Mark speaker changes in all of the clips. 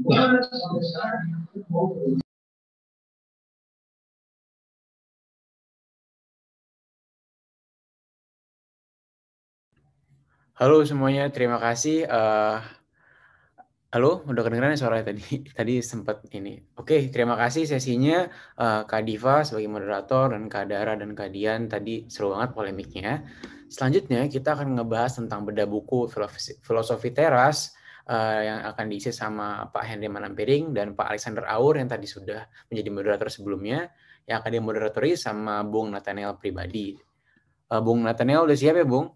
Speaker 1: Halo semuanya, terima kasih. Halo, udah kedengeran ya suaranya tadi? Tadi sempat ini. Oke, terima kasih sesinya Kak Diva sebagai moderator dan Kak Dara dan Kak Dian. Tadi seru banget polemiknya. Selanjutnya kita akan ngebahas tentang bedah buku Filosofi Teras yang akan diisi sama Pak Henry Manampiring dan Pak Alexander Aur yang tadi sudah menjadi moderator sebelumnya. Yang akan dimoderatori sama Bung Nathaniel pribadi. Bung Nathaniel udah siap ya, Bung?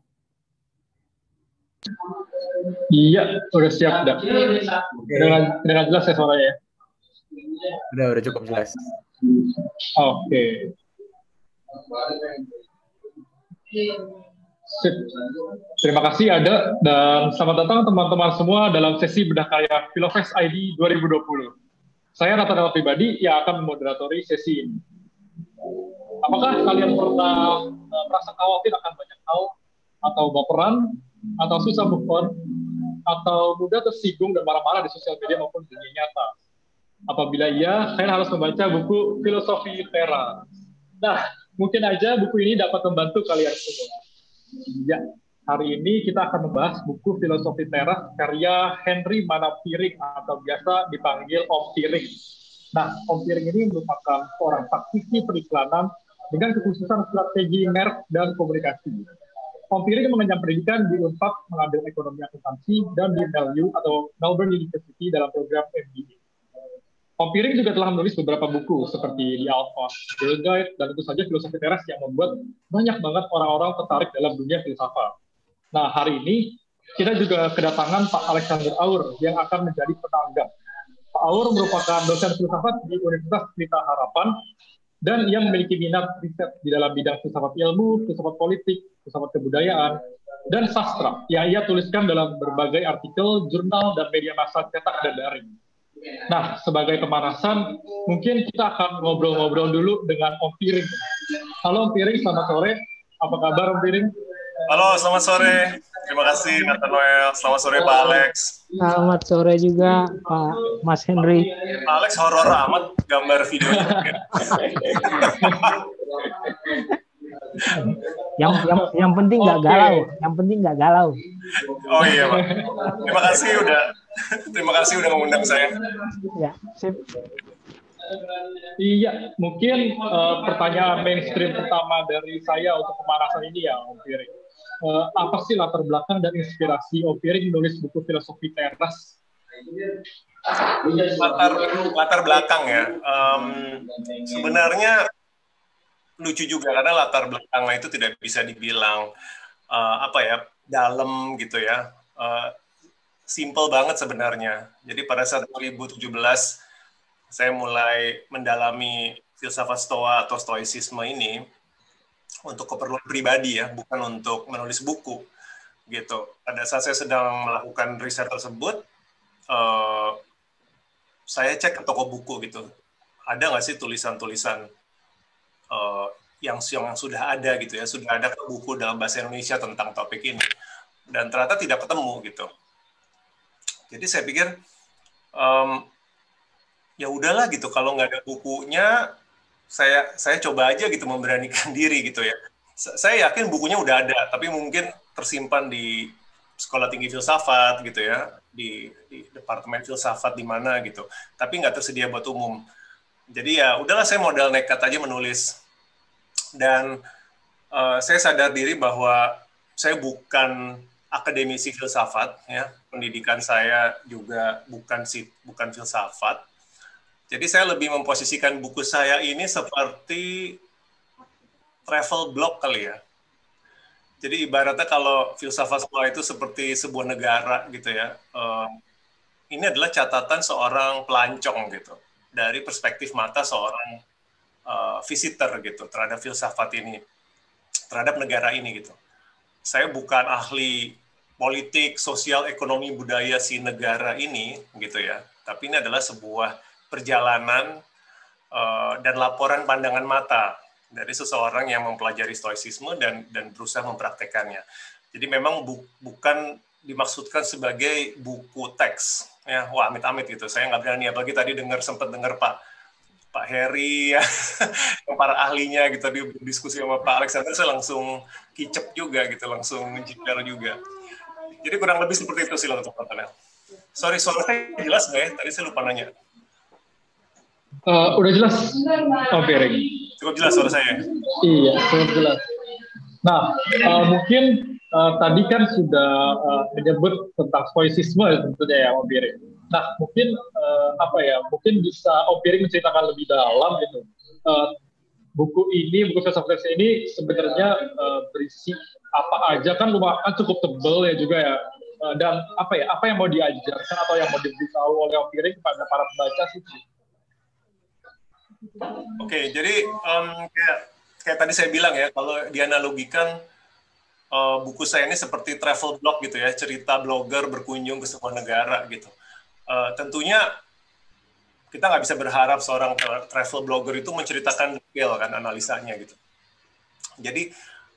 Speaker 2: Iya, udah siap. Dengan jelas ya suaranya.
Speaker 1: Udah cukup jelas.
Speaker 2: Oke. Sip. Terima kasih Ada, dan selamat datang teman-teman semua dalam sesi bedah karya Filofest ID 2020. Saya Nathaniel pribadi yang akan memoderatori sesi ini. Apakah kalian pernah merasa khawatir akan banyak hal, atau baperan, atau susah move on, atau mudah tersinggung dan marah-marah di sosial media maupun dunia nyata? Apabila iya, kalian harus membaca buku Filosofi Teras. Nah, mungkin aja buku ini dapat membantu kalian semua. Ya, hari ini kita akan membahas buku Filosofi Teras karya Henry Manampiring atau biasa dipanggil Om Piring. Nah, Om Piring ini merupakan seorang praktisi periklanan dengan kekhususan strategi merek dan komunikasi. Om Piring mengenyam pendidikan di Unpad, mengambil ekonomi akuntansi, dan di NYU atau Melbourne University dalam program MBA. Om Piring juga telah menulis beberapa buku seperti The Alpha, The Guide, dan tentu saja Filosofi Teras yang membuat banyak banget orang-orang tertarik dalam dunia filsafat. Nah, hari ini kita juga kedatangan Pak Alexander Aur yang akan menjadi penanggap. Pak Aur merupakan dosen filsafat di Universitas Pelita Harapan dan ia memiliki minat riset di dalam bidang filsafat ilmu, filsafat politik, filsafat kebudayaan, dan sastra yang ia tuliskan dalam berbagai artikel, jurnal, dan media massa cetak dan daring. Nah, sebagai pemanasan, mungkin kita akan ngobrol-ngobrol dulu dengan Om Piring. Halo Om Piring, selamat sore. Apa kabar Om Piring?
Speaker 3: Halo, selamat sore. Terima kasih Nathaniel. Selamat sore Pak Alex.
Speaker 4: Selamat sore juga Pak Mas Henry.
Speaker 3: Pak Alex horor amat gambar videonya.
Speaker 4: yang penting nggak galau, yang penting nggak galau.
Speaker 3: Oh iya Pak. Terima kasih udah mengundang saya.
Speaker 4: Ya, sip.
Speaker 2: Iya, mungkin pertanyaan mainstream pertama dari saya untuk pemanasan ini ya Om Piring. Apa sih latar belakang dan inspirasi Om Piring menulis buku Filosofi Teras?
Speaker 3: Latar belakang ya. Sebenarnya lucu juga karena latar belakangnya itu tidak bisa dibilang dalam gitu ya. Simple banget sebenarnya. Jadi pada saat 2017 saya mulai mendalami filsafat Stoa atau Stoicisme ini untuk keperluan pribadi ya, bukan untuk menulis buku gitu. Pada saat saya sedang melakukan riset tersebut, saya cek ke toko buku gitu. Ada nggak sih tulisan-tulisan yang sudah ada gitu ya, sudah ada buku dalam bahasa Indonesia tentang topik ini, dan ternyata tidak ketemu gitu. Jadi saya pikir ya udahlah gitu, kalau nggak ada bukunya, saya coba aja gitu memberanikan diri gitu ya. Saya yakin bukunya udah ada, tapi mungkin tersimpan di Sekolah Tinggi Filsafat gitu ya, di Departemen Filsafat di mana gitu, tapi nggak tersedia buat umum. Jadi ya udahlah, saya modal nekat aja menulis. Dan saya sadar diri bahwa saya bukan akademisi filsafat ya, pendidikan saya juga bukan filsafat. Jadi saya lebih memposisikan buku saya ini seperti travel blog kali ya. Jadi ibaratnya kalau filsafat Stoa itu seperti sebuah negara gitu ya. Ini adalah catatan seorang pelancong gitu, dari perspektif mata seorang visitor gitu terhadap filsafat ini, terhadap negara ini gitu. Saya bukan ahli politik, sosial, ekonomi, budaya si negara ini gitu ya. Tapi ini adalah sebuah perjalanan dan laporan pandangan mata dari seseorang yang mempelajari stoicisme dan berusaha mempraktekannya. Jadi memang bukan dimaksudkan sebagai buku teks Ya, wah amit-amit gitu. Saya nggak berani, apalagi tadi sempat dengar Pak Heri ya, yang para ahlinya gitu di diskusi sama Pak Alexander, saya langsung kicep juga gitu, langsung jiper juga. Jadi kurang lebih seperti itu sih untuk Panel. Sorry, suaranya jelas nggak ya? Tadi saya lupa nanya.
Speaker 2: Udah jelas, Om Piring.
Speaker 3: Cukup jelas suara saya.
Speaker 2: Iya, cukup jelas. Nah, mungkin tadi kan sudah menyebut tentang stoicisme tentunya ya Om Piring. Nah, mungkin mungkin bisa Om Piring menceritakan lebih dalam gitu. Buku filsafat ini sebenarnya berisi apa aja, kan lumayan cukup tebal ya juga ya. Dan apa yang mau diajarkan atau yang mau diberitahu oleh Om Piring kepada para pembaca sih?
Speaker 3: Oke, jadi kayak tadi saya bilang ya, kalau dianalogikan buku saya ini seperti travel blog gitu ya, cerita blogger berkunjung ke sebuah negara gitu. Tentunya kita nggak bisa berharap seorang travel blogger itu menceritakan detail kan analisanya gitu. Jadi,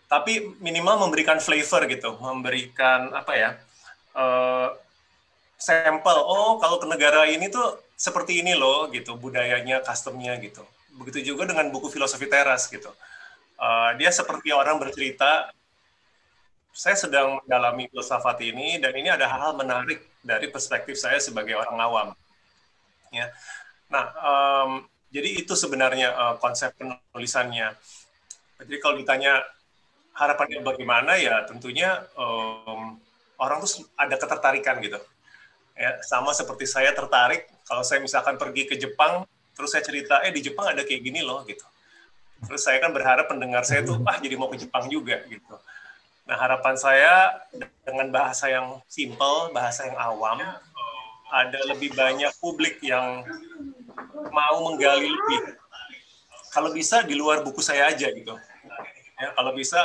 Speaker 3: tapi minimal memberikan flavor gitu, memberikan sampel. Oh, kalau ke negara ini tuh seperti ini loh gitu, budayanya, customnya gitu. Begitu juga dengan buku Filosofi Teras gitu. Dia seperti orang bercerita, saya sedang mendalami filsafat ini, dan ini ada hal-hal menarik dari perspektif saya sebagai orang awam. Ya. Nah, jadi itu sebenarnya konsep penulisannya. Jadi kalau ditanya harapannya bagaimana, ya tentunya orang tuh ada ketertarikan gitu. Ya, sama seperti saya tertarik kalau saya misalkan pergi ke Jepang, terus saya cerita, di Jepang ada kayak gini loh gitu. Terus saya kan berharap pendengar saya tuh jadi mau ke Jepang juga gitu. Nah, harapan saya dengan bahasa yang simple, bahasa yang awam, ada lebih banyak publik yang mau menggali lebih. Kalau bisa di luar buku saya aja gitu. Ya, kalau bisa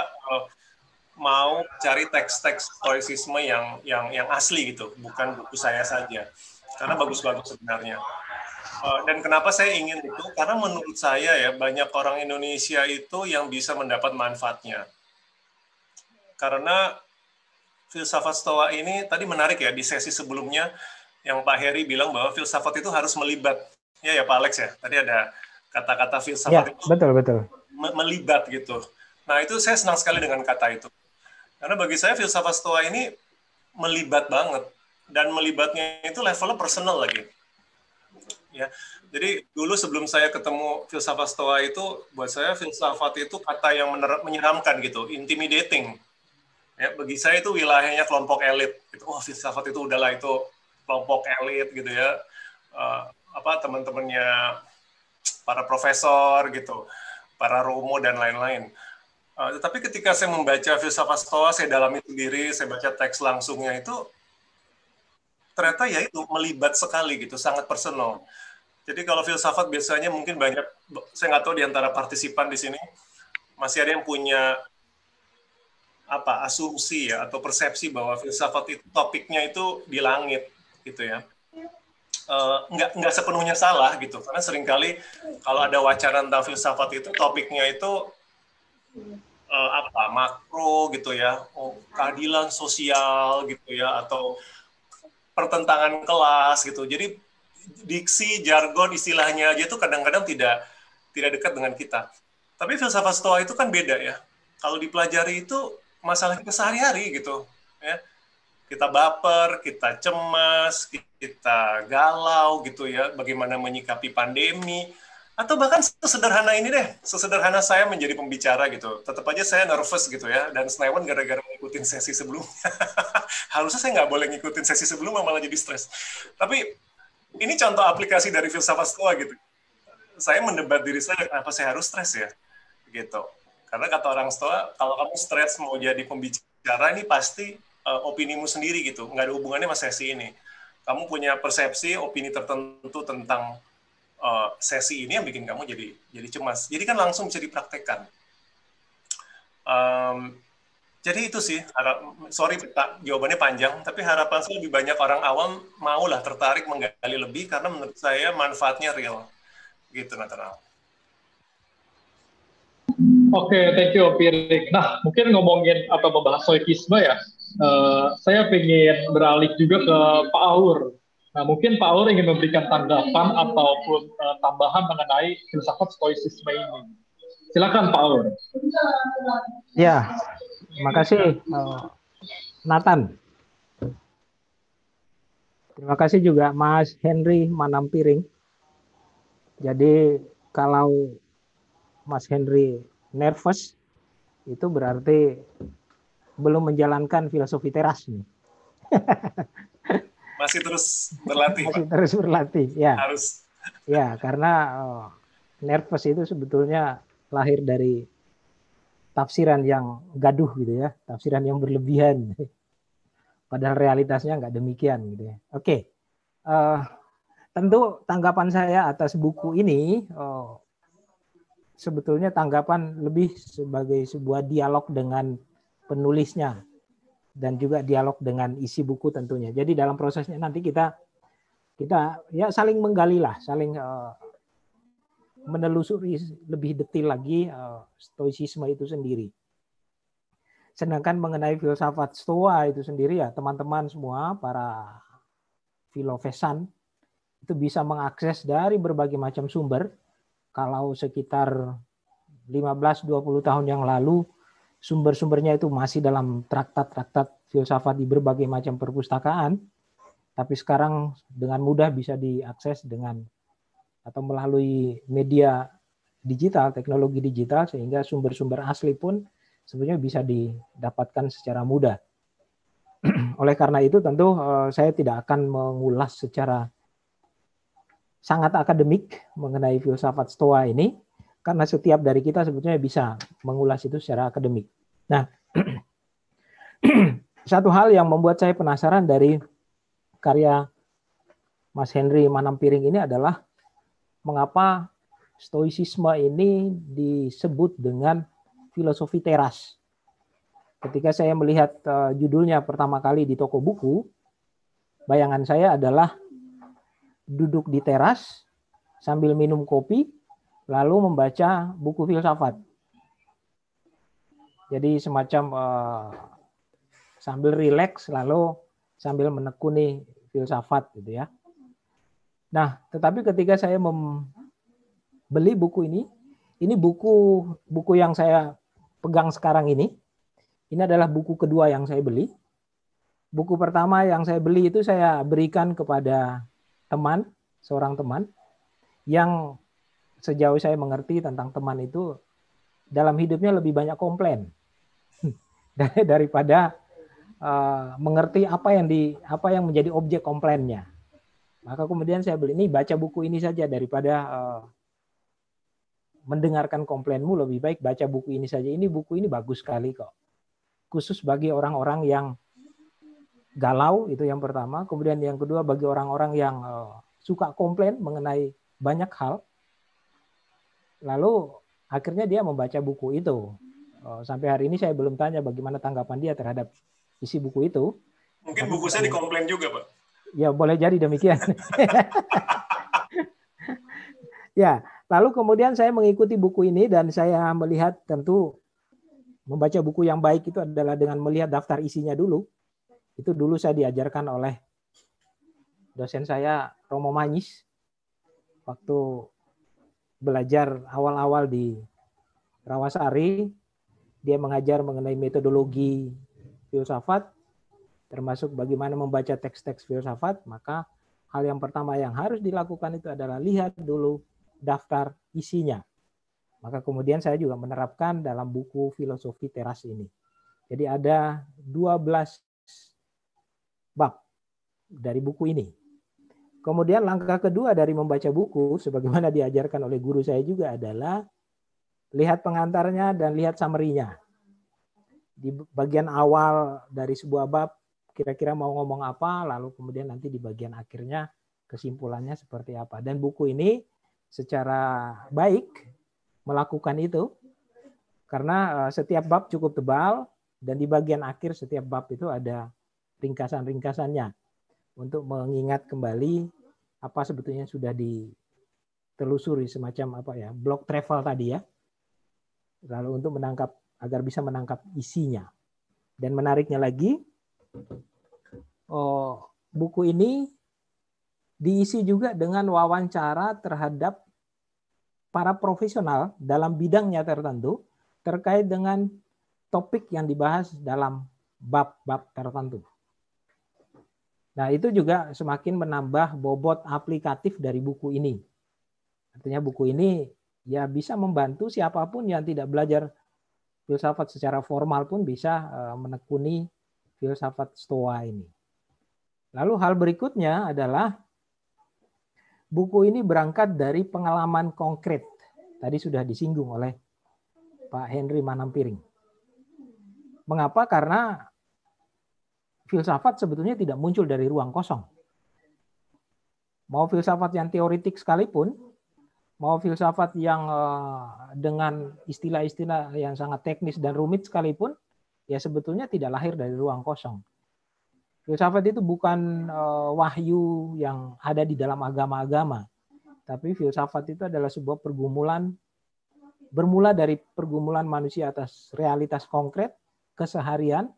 Speaker 3: mau cari teks-teks stoicisme yang asli gitu, bukan buku saya saja, karena bagus-bagus sebenarnya. Dan kenapa saya ingin itu? Karena menurut saya ya, banyak orang Indonesia itu yang bisa mendapat manfaatnya. Karena filsafat Stoa ini tadi menarik ya, di sesi sebelumnya yang Pak Heri bilang bahwa filsafat itu harus melibat. Ya Pak Alex ya, tadi ada kata-kata filsafat
Speaker 4: ya, itu betul.
Speaker 3: Melibat gitu. Nah, itu saya senang sekali dengan kata itu. Karena bagi saya filsafat Stoa ini melibat banget, dan melibatnya itu levelnya personal lagi. Ya, jadi dulu sebelum saya ketemu filsafat Stoa itu, buat saya filsafat itu kata yang menyeramkan gitu, intimidating. Ya, bagi saya itu wilayahnya kelompok elit. Gitu. Oh, filsafat itu udahlah itu kelompok elit gitu ya. Teman-temannya para profesor gitu, para Romo dan lain-lain. Tetapi ketika saya membaca filsafat Stoa, saya dalami sendiri, saya baca teks langsungnya itu, ternyata ya itu melibat sekali gitu, sangat personal. Jadi kalau filsafat biasanya mungkin banyak, saya nggak tahu di antara partisipan di sini, masih ada yang punya asumsi ya, atau persepsi bahwa filsafat itu topiknya itu di langit gitu ya. Nggak sepenuhnya salah gitu, karena seringkali kalau ada wacana tentang filsafat itu topiknya itu makro gitu ya, keadilan sosial gitu ya, atau pertentangan kelas gitu. Jadi diksi, jargon, istilahnya aja itu kadang-kadang tidak dekat dengan kita. Tapi filsafat Stoa itu kan beda ya. Kalau dipelajari itu masalah kita sehari-hari gitu ya. Kita baper, kita cemas, kita galau gitu ya, bagaimana menyikapi pandemi, atau bahkan sesederhana ini deh, sesederhana saya menjadi pembicara gitu, tetap aja saya nervous gitu ya, dan Senayan gara-gara ngikutin sesi sebelumnya. Harusnya saya nggak boleh ngikutin sesi sebelumnya, malah jadi stres. Tapi ini contoh aplikasi dari filsafat Stoa gitu. Saya mendebat diri saya, apa saya harus stres ya? Gitu. Karena kata orang Stoa, kalau kamu stres mau jadi pembicara, ini pasti opinimu sendiri gitu, nggak ada hubungannya sama sesi ini. Kamu punya persepsi, opini tertentu tentang sesi ini yang bikin kamu jadi cemas. Jadi kan langsung bisa dipraktekkan. Jadi itu sih, sorry jawabannya panjang, tapi harapan saya lebih banyak orang awam maulah tertarik menggali lebih, karena menurut saya manfaatnya real. Gitu, Nathanael.
Speaker 2: Oke, thank you, Pirik. Nah, mungkin ngomongin atau membahas stoikisme ya, saya pengen beralih juga ke Pak Aur. Nah, mungkin Pak Aur ingin memberikan tanggapan ataupun tambahan mengenai filsafat stoicisme ini. Silakan Pak Aur.
Speaker 4: Ya, terima kasih Nathan. Terima kasih juga Mas Henry Manampiring. Jadi kalau Mas Henry nervous, itu berarti belum menjalankan filosofi teras nih.
Speaker 3: Masih terus berlatih,
Speaker 4: Masih
Speaker 3: Pak.
Speaker 4: terus berlatih, ya.
Speaker 3: Harus.
Speaker 4: Ya, karena nervous itu sebetulnya lahir dari tafsiran yang gaduh gitu ya, tafsiran yang berlebihan. Padahal realitasnya nggak demikian gitu ya. Oke, tentu tanggapan saya atas buku ini sebetulnya tanggapan lebih sebagai sebuah dialog dengan penulisnya dan juga dialog dengan isi buku tentunya. Jadi dalam prosesnya nanti kita ya saling menggali lah, saling menelusuri lebih detail lagi stoicisme itu sendiri. Sedangkan mengenai filsafat Stoa itu sendiri ya teman-teman semua para filofesan itu bisa mengakses dari berbagai macam sumber. Kalau sekitar 15-20 tahun yang lalu sumber-sumbernya itu masih dalam traktat-traktat filsafat di berbagai macam perpustakaan, tapi sekarang dengan mudah bisa diakses dengan atau melalui media digital, teknologi digital, sehingga sumber-sumber asli pun sebenarnya bisa didapatkan secara mudah. Oleh karena itu tentu saya tidak akan mengulas secara sangat akademik mengenai filsafat Stoa ini, karena setiap dari kita sebetulnya bisa mengulas itu secara akademik. Nah, satu hal yang membuat saya penasaran dari karya Mas Henry Manampiring ini adalah mengapa stoicisme ini disebut dengan filosofi teras. Ketika saya melihat judulnya pertama kali di toko buku, bayangan saya adalah duduk di teras sambil minum kopi, lalu membaca buku filsafat. Jadi semacam sambil rileks, lalu sambil menekuni filsafat gitu ya. Nah, tetapi ketika saya membeli buku ini buku yang saya pegang sekarang ini adalah buku kedua yang saya beli. Buku pertama yang saya beli itu saya berikan kepada teman, seorang teman, yang sejauh saya mengerti tentang teman itu dalam hidupnya lebih banyak komplain daripada mengerti apa yang menjadi objek komplainnya. Maka kemudian saya beli ini, baca buku ini saja daripada mendengarkan komplainmu, lebih baik baca buku ini saja. Buku ini bagus sekali kok. Khusus bagi orang-orang yang galau, itu yang pertama. Kemudian yang kedua bagi orang-orang yang suka komplain mengenai banyak hal. Lalu akhirnya dia membaca buku itu. Sampai hari ini saya belum tanya bagaimana tanggapan dia terhadap isi buku itu.
Speaker 3: Mungkin buku saya dikomplain juga, Pak.
Speaker 4: Ya, boleh jadi demikian. Ya, lalu kemudian saya mengikuti buku ini dan saya melihat tentu membaca buku yang baik itu adalah dengan melihat daftar isinya dulu. Itu dulu saya diajarkan oleh dosen saya, Romo Manyis, waktu belajar awal-awal di Rawasari. Dia mengajar mengenai metodologi filsafat, termasuk bagaimana membaca teks-teks filsafat. Maka hal yang pertama yang harus dilakukan itu adalah lihat dulu daftar isinya. Maka kemudian saya juga menerapkan dalam buku filosofi teras ini. Jadi ada 12 bab dari buku ini. Kemudian langkah kedua dari membaca buku, sebagaimana diajarkan oleh guru saya juga, adalah lihat pengantarnya dan lihat summary-nya. Di bagian awal dari sebuah bab, kira-kira mau ngomong apa, lalu kemudian nanti di bagian akhirnya kesimpulannya seperti apa. Dan buku ini secara baik melakukan itu, karena setiap bab cukup tebal, dan di bagian akhir setiap bab itu ada ringkasan-ringkasannya untuk mengingat kembali apa sebetulnya sudah ditelusuri, semacam blog travel tadi ya, lalu untuk menangkap, agar bisa menangkap isinya. Dan menariknya lagi, buku ini diisi juga dengan wawancara terhadap para profesional dalam bidangnya tertentu terkait dengan topik yang dibahas dalam bab-bab tertentu. Nah, itu juga semakin menambah bobot aplikatif dari buku ini. Artinya buku ini ya bisa membantu siapapun yang tidak belajar filsafat secara formal pun bisa menekuni filsafat Stoa ini. Lalu hal berikutnya adalah buku ini berangkat dari pengalaman konkret. Tadi sudah disinggung oleh Pak Henry Manampiring. Mengapa? Karena filsafat sebetulnya tidak muncul dari ruang kosong. Mau filsafat yang teoretik sekalipun, mau filsafat yang dengan istilah-istilah yang sangat teknis dan rumit sekalipun, ya sebetulnya tidak lahir dari ruang kosong. Filsafat itu bukan wahyu yang ada di dalam agama-agama, tapi filsafat itu adalah sebuah pergumulan, bermula dari pergumulan manusia atas realitas konkret, keseharian,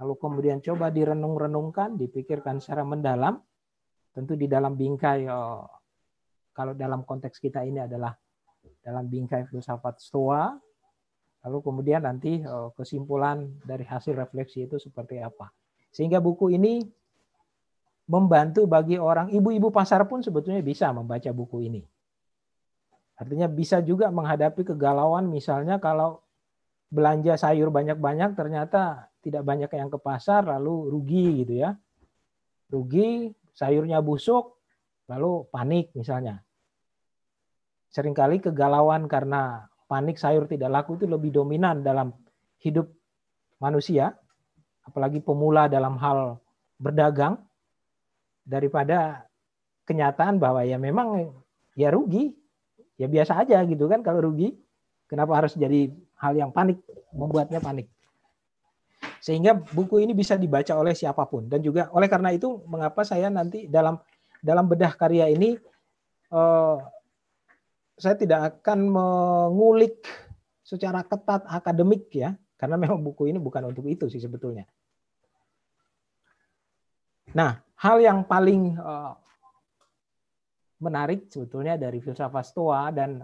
Speaker 4: lalu kemudian coba direnung-renungkan, dipikirkan secara mendalam, tentu di dalam bingkai, kalau dalam konteks kita ini adalah dalam bingkai filsafat Stoa, lalu kemudian nanti kesimpulan dari hasil refleksi itu seperti apa. Sehingga buku ini membantu bagi orang, ibu-ibu pasar pun sebetulnya bisa membaca buku ini. Artinya bisa juga menghadapi kegalauan, misalnya kalau belanja sayur banyak-banyak ternyata tidak banyak yang ke pasar, lalu rugi gitu ya. Rugi, sayurnya busuk, lalu panik misalnya. Seringkali kegalauan karena panik sayur tidak laku itu lebih dominan dalam hidup manusia, apalagi pemula dalam hal berdagang, daripada kenyataan bahwa ya memang ya rugi, ya biasa aja gitu kan kalau rugi. Kenapa harus jadi hal yang panik, membuatnya panik. Sehingga buku ini bisa dibaca oleh siapapun. Dan juga oleh karena itu mengapa saya nanti dalam bedah karya ini saya tidak akan mengulik secara ketat akademik ya, karena memang buku ini bukan untuk itu sih sebetulnya. Nah, hal yang paling menarik sebetulnya dari filsafat Stoa, dan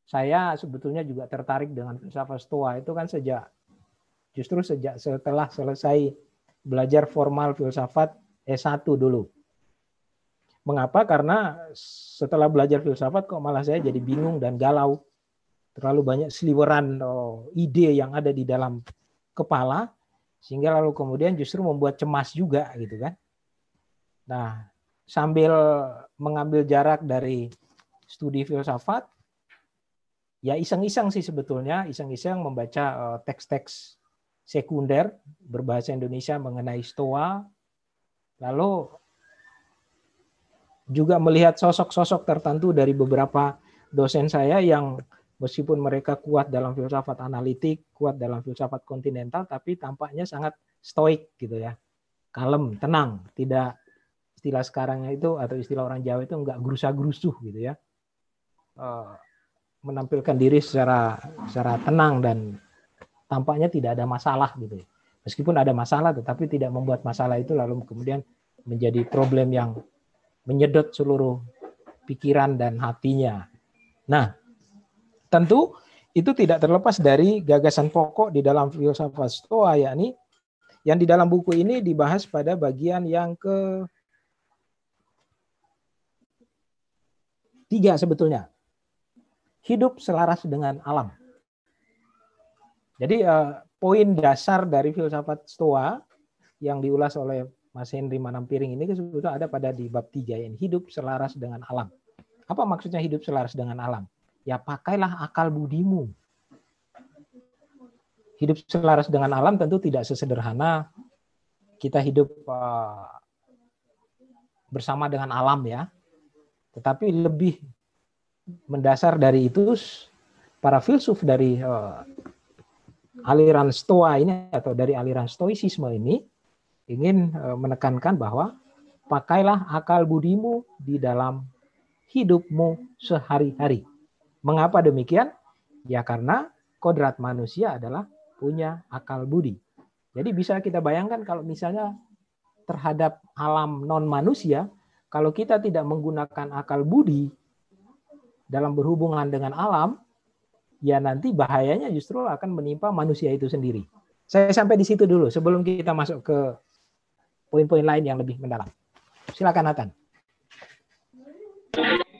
Speaker 4: saya sebetulnya juga tertarik dengan filsafat Stoa itu kan justru sejak setelah selesai belajar formal filsafat S1 dulu. Mengapa? Karena setelah belajar filsafat kok malah saya jadi bingung dan galau. Terlalu banyak seliweran ide yang ada di dalam kepala, sehingga lalu kemudian justru membuat cemas juga gitu kan. Nah, sambil mengambil jarak dari studi filsafat, ya iseng-iseng sih sebetulnya, iseng-iseng membaca teks-teks sekunder berbahasa Indonesia mengenai Stoa, lalu juga melihat sosok-sosok tertentu dari beberapa dosen saya yang meskipun mereka kuat dalam filsafat analitik, kuat dalam filsafat kontinental, tapi tampaknya sangat stoik gitu ya, kalem, tenang, tidak istilah sekarangnya itu atau istilah orang Jawa itu enggak gerusa-gerusuh gitu ya, menampilkan diri secara tenang dan tampaknya tidak ada masalah gitu. Meskipun ada masalah, tetapi tidak membuat masalah itu lalu kemudian menjadi problem yang menyedot seluruh pikiran dan hatinya. Nah, tentu itu tidak terlepas dari gagasan pokok di dalam filsafat Stoa, yakni yang di dalam buku ini dibahas pada bagian yang ke-3 sebetulnya. Hidup selaras dengan alam. Jadi poin dasar dari filsafat Stoa yang diulas oleh Mas Henry Manampiring ini sebetulnya ada pada di bab 3, yang hidup selaras dengan alam. Apa maksudnya hidup selaras dengan alam? Ya pakailah akal budimu. Hidup selaras dengan alam tentu tidak sesederhana kita hidup bersama dengan alam ya. Tetapi lebih mendasar dari itu, para filsuf dari aliran Stoa ini atau dari aliran Stoicisme ini ingin menekankan bahwa pakailah akal budimu di dalam hidupmu sehari-hari. Mengapa demikian? Ya karena kodrat manusia adalah punya akal budi. Jadi bisa kita bayangkan kalau misalnya terhadap alam non-manusia, kalau kita tidak menggunakan akal budi dalam berhubungan dengan alam, ya nanti bahayanya justru akan menimpa manusia itu sendiri. Saya sampai di situ dulu sebelum kita masuk ke poin-poin lain yang lebih mendalam. Silakan Nathan.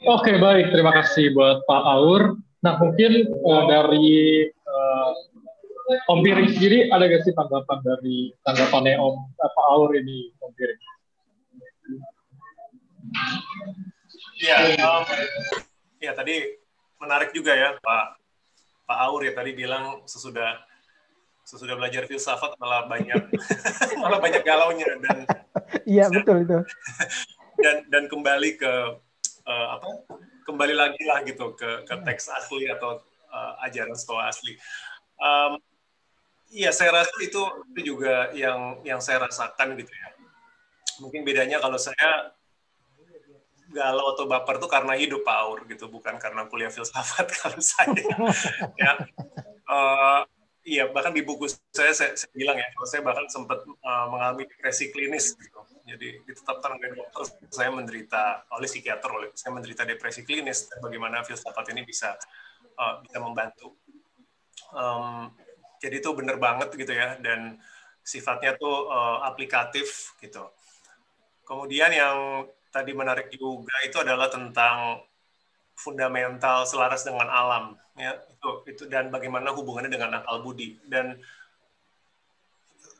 Speaker 2: Oke, baik. Terima kasih buat Pak Aur. Nah, mungkin dari Om Piring sendiri ada nggak sih tanggapannya Pak Aur ini, Om Piring?
Speaker 3: Ya, tadi menarik juga ya Pak Aur ya tadi bilang sesudah belajar filsafat malah banyak galaunya dan
Speaker 4: iya betul itu
Speaker 3: dan kembali ke kembali lagi lah gitu ke teks asli atau ajaran Stoa asli. Iya, saya rasa itu juga yang saya rasakan gitu ya. Mungkin bedanya kalau saya galau atau baper tuh karena hidup Pak Aur gitu, bukan karena kuliah filsafat kalau saya. Ya, iya, bahkan di buku saya bilang ya, kalau saya bahkan sempat mengalami depresi klinis gitu. Jadi ditetapkan oleh dokter saya menderita oleh psikiater, saya menderita depresi klinis. Bagaimana filsafat ini bisa membantu. Jadi itu benar banget gitu ya, dan sifatnya tuh aplikatif gitu. Kemudian yang tadi menarik juga itu adalah tentang fundamental selaras dengan alam, ya itu dan bagaimana hubungannya dengan akal budi. Dan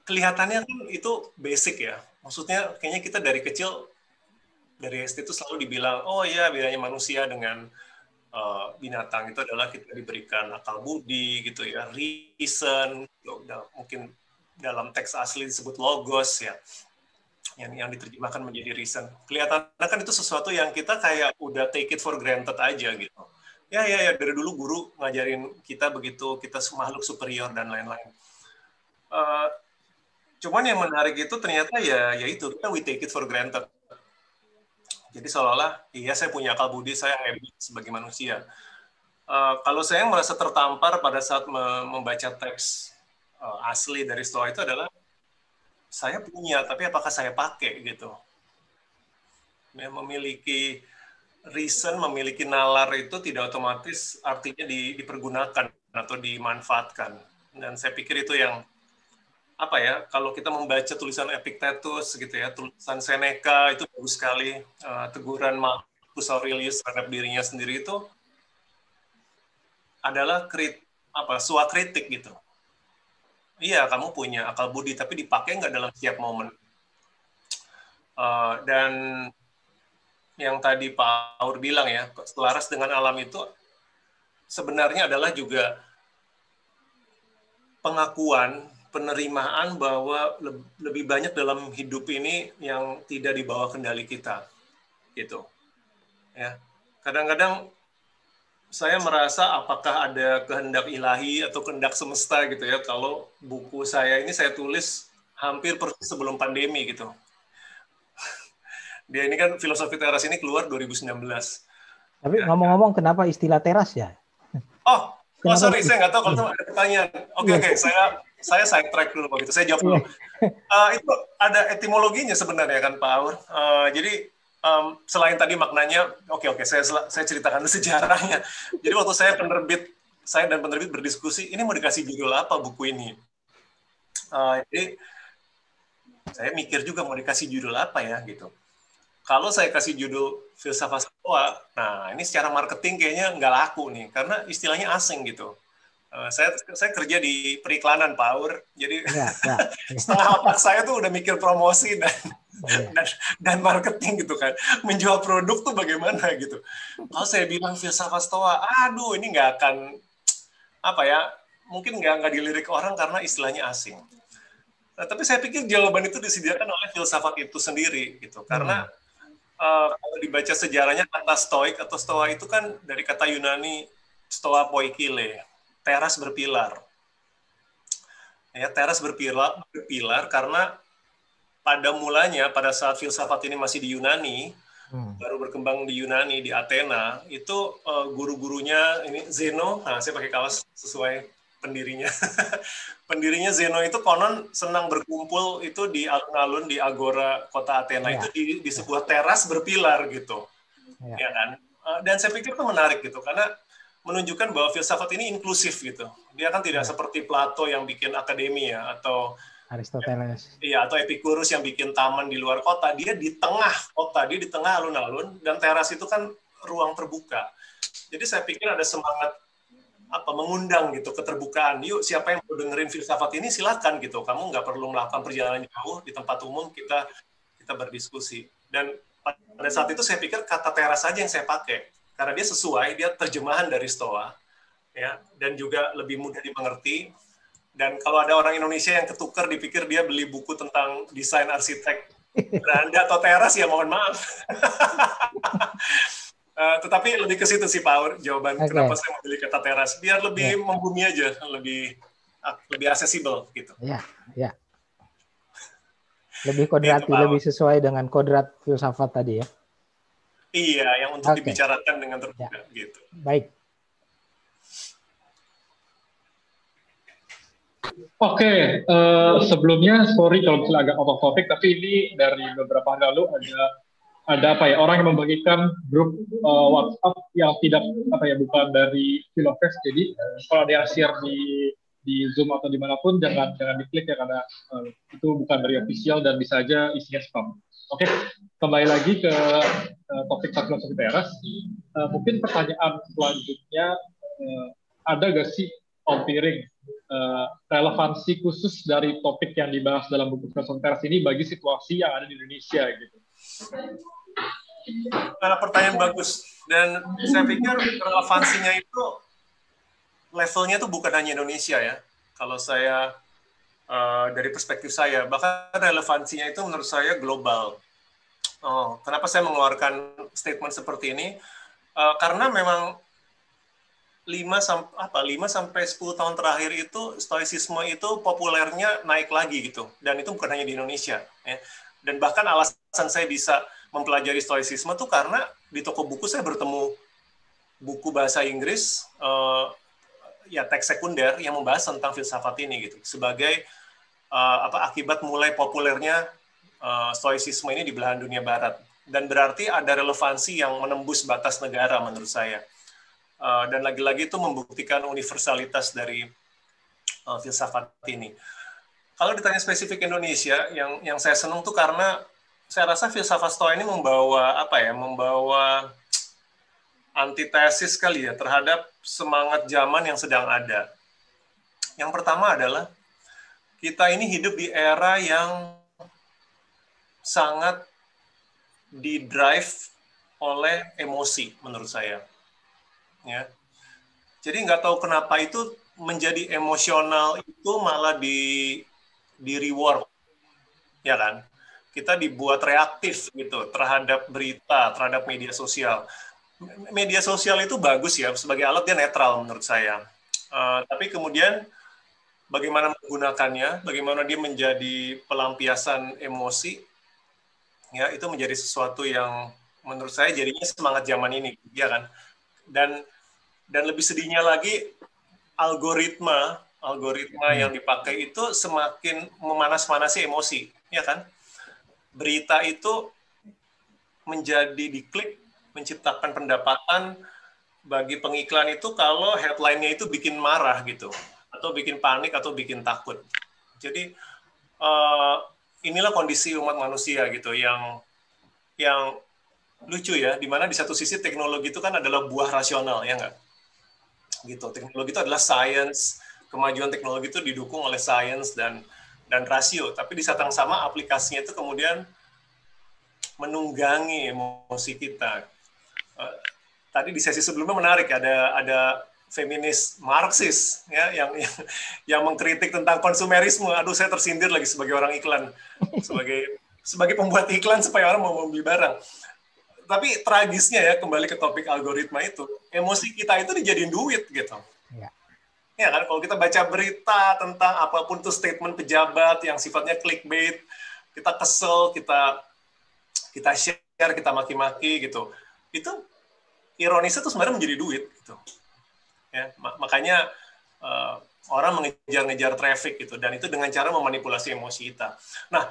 Speaker 3: kelihatannya itu basic ya, maksudnya kayaknya kita dari kecil dari SD itu selalu dibilang, oh ya bedanya manusia dengan binatang itu adalah kita diberikan akal budi gitu ya, reason, mungkin dalam teks asli disebut logos ya, yang diterjemahkan menjadi reason. Kelihatannya kan itu sesuatu yang kita kayak udah take it for granted aja gitu. Ya dari dulu guru ngajarin kita begitu, kita makhluk superior dan lain-lain. Cuman yang menarik itu ternyata ya itu kita we take it for granted. Jadi seolah-olah iya saya punya akal budi, saya hebat sebagai manusia. Kalau saya merasa tertampar pada saat membaca teks asli dari Stoa itu adalah saya punya, tapi apakah saya pakai gitu? Ya, memiliki reason, memiliki nalar itu tidak otomatis artinya dipergunakan atau dimanfaatkan. Dan saya pikir itu yang kalau kita membaca tulisan Epictetus gitu ya, tulisan Seneca itu bagus sekali, teguran Marcus Aurelius terhadap dirinya sendiri itu adalah suakritik gitu. Iya, kamu punya akal budi, tapi dipakai nggak dalam setiap momen. Dan yang tadi Pak Aur bilang ya, selaras dengan alam itu sebenarnya adalah juga pengakuan, penerimaan bahwa lebih banyak dalam hidup ini yang tidak di bawah kendali kita, gitu. Ya, kadang-kadang saya merasa apakah ada kehendak ilahi atau kehendak semesta gitu ya, kalau buku saya ini saya tulis hampir persis sebelum pandemi gitu. Dia ini kan Filosofi Teras ini keluar 2019.
Speaker 4: Tapi ngomong-ngomong kenapa istilah teras ya?
Speaker 3: Oh sorry, saya nggak tahu kalau ada pertanyaan. Oke, saya side track dulu begitu. Saya jawab dulu. Itu ada etimologinya sebenarnya kan Pak Aur. Jadi selain tadi maknanya, oke, saya ceritakan sejarahnya. Jadi waktu saya dan penerbit berdiskusi, ini mau dikasih judul apa buku ini? Jadi saya mikir juga mau dikasih judul apa ya gitu. Kalau saya kasih judul Filsafat Stoa, nah ini secara marketing kayaknya nggak laku nih, karena istilahnya asing gitu. Saya kerja di periklanan Pak Aur, jadi setengah otak saya tuh udah mikir promosi dan marketing gitu kan, menjual produk tuh bagaimana gitu. Kalau saya bilang Filsafat Stoa, aduh ini nggak akan mungkin nggak dilirik orang karena istilahnya asing. Nah, tapi saya pikir jawaban itu disediakan oleh filsafat itu sendiri gitu, karena kalau dibaca sejarahnya kata stoik atau stoa itu kan dari kata Yunani stoa poikile, teras berpilar. Ya, teras berpilar karena pada mulanya pada saat filsafat ini masih di Yunani, baru berkembang di Yunani, di Athena, itu guru-gurunya ini Zeno, nah saya pakai kaos sesuai pendirinya. Pendirinya Zeno itu konon senang berkumpul itu di alun-alun di Agora kota Athena, itu di sebuah teras berpilar gitu. Ya kan? Dan saya pikir itu menarik gitu karena menunjukkan bahwa filsafat ini inklusif gitu. Dia kan tidak seperti Plato yang bikin akademi ya, atau
Speaker 4: Aristoteles.
Speaker 3: Iya, atau Epicurus yang bikin taman di luar kota. Dia di tengah kota, dia di tengah alun-alun, dan teras itu kan ruang terbuka. Jadi saya pikir ada semangat mengundang gitu keterbukaan. Yuk, siapa yang mau dengerin filsafat ini silakan gitu. Kamu nggak perlu melakukan perjalanan jauh, di tempat umum kita berdiskusi. Dan pada saat itu saya pikir kata teras saja yang saya pakai karena dia sesuai, dia terjemahan dari Stoa ya, dan juga lebih mudah dimengerti. Dan kalau ada orang Indonesia yang ketukar dipikir dia beli buku tentang desain arsitek beranda atau teras, ya mohon maaf. Tetapi lebih ke situ sih Pak jawaban kenapa saya memilih kata teras, biar lebih membumi aja, lebih aksesibel gitu.
Speaker 4: Ya. Lebih kodrati, gitu, lebih sesuai dengan kodrat filsafat tadi ya.
Speaker 3: Iya, yang untuk dibicarakan dengan terbuka gitu.
Speaker 4: Baik.
Speaker 2: Oke, sebelumnya sorry kalau misalnya agak out of topic, tapi ini dari beberapa hari lalu ada orang yang membagikan grup WhatsApp yang tidak bukan dari Philofest. Jadi kalau ada yang share di Zoom atau dimanapun jangan diklik ya, karena itu bukan dari official dan bisa aja isinya spam. Oke, kembali lagi ke topik filosofi teras. Mungkin pertanyaan selanjutnya, ada gak sih Om Piring relevansi khusus dari topik yang dibahas dalam buku filosofi teras ini bagi situasi yang ada di Indonesia gitu?
Speaker 3: Pertanyaan bagus, dan saya pikir relevansinya itu levelnya tuh bukan hanya Indonesia ya. Kalau saya dari perspektif saya, bahkan relevansinya itu menurut saya global. Kenapa saya mengeluarkan statement seperti ini? Karena memang 5-10 tahun terakhir itu stoicisme itu populernya naik lagi gitu, dan itu bukan hanya di Indonesia ya. Dan bahkan alasan saya bisa mempelajari stoicisme tuh karena di toko buku saya bertemu buku bahasa Inggris ya teks sekunder yang membahas tentang filsafat ini gitu, sebagai akibat mulai populernya stoicisme ini di belahan dunia barat, dan berarti ada relevansi yang menembus batas negara menurut saya. Dan lagi-lagi itu membuktikan universalitas dari filsafat ini. Kalau ditanya spesifik Indonesia, yang saya senang tuh karena saya rasa filsafat Stoa ini membawa antitesis kali ya terhadap semangat zaman yang sedang ada. Yang pertama adalah kita ini hidup di era yang sangat didrive oleh emosi menurut saya. Ya. Jadi nggak tahu kenapa itu menjadi emosional itu malah di reward, ya kan? Kita dibuat reaktif gitu terhadap berita, terhadap media sosial. Media sosial itu bagus ya sebagai alat, dia netral menurut saya. Tapi kemudian bagaimana menggunakannya, bagaimana dia menjadi pelampiasan emosi, ya itu menjadi sesuatu yang menurut saya jadinya semangat zaman ini, ya kan? Dan lebih sedihnya lagi, algoritma yang dipakai itu semakin memanas-manasi emosi, ya kan? Berita itu menjadi diklik, menciptakan pendapatan bagi pengiklan itu kalau headline-nya itu bikin marah gitu, atau bikin panik, atau bikin takut. Jadi inilah kondisi umat manusia gitu, yang lucu ya, dimana di satu sisi teknologi itu kan adalah buah rasional, ya nggak? Gitu. Teknologi itu adalah science, kemajuan teknologi itu didukung oleh science dan rasio, tapi di saat yang sama aplikasinya itu kemudian menunggangi emosi kita. Tadi di sesi sebelumnya menarik, ada feminis Marxis ya yang mengkritik tentang konsumerisme. Aduh, saya tersindir lagi sebagai orang iklan, sebagai pembuat iklan supaya orang mau membeli barang. Tapi tragisnya ya, kembali ke topik algoritma itu, emosi kita itu dijadiin duit gitu. Ya kan, kalau kita baca berita tentang apapun itu statement pejabat yang sifatnya clickbait, kita kesel, kita share, kita maki-maki gitu. Itu ironisnya tuh sebenarnya menjadi duit gitu. Ya, makanya Orang mengejar-ngejar traffic gitu, dan itu dengan cara memanipulasi emosi kita. Nah,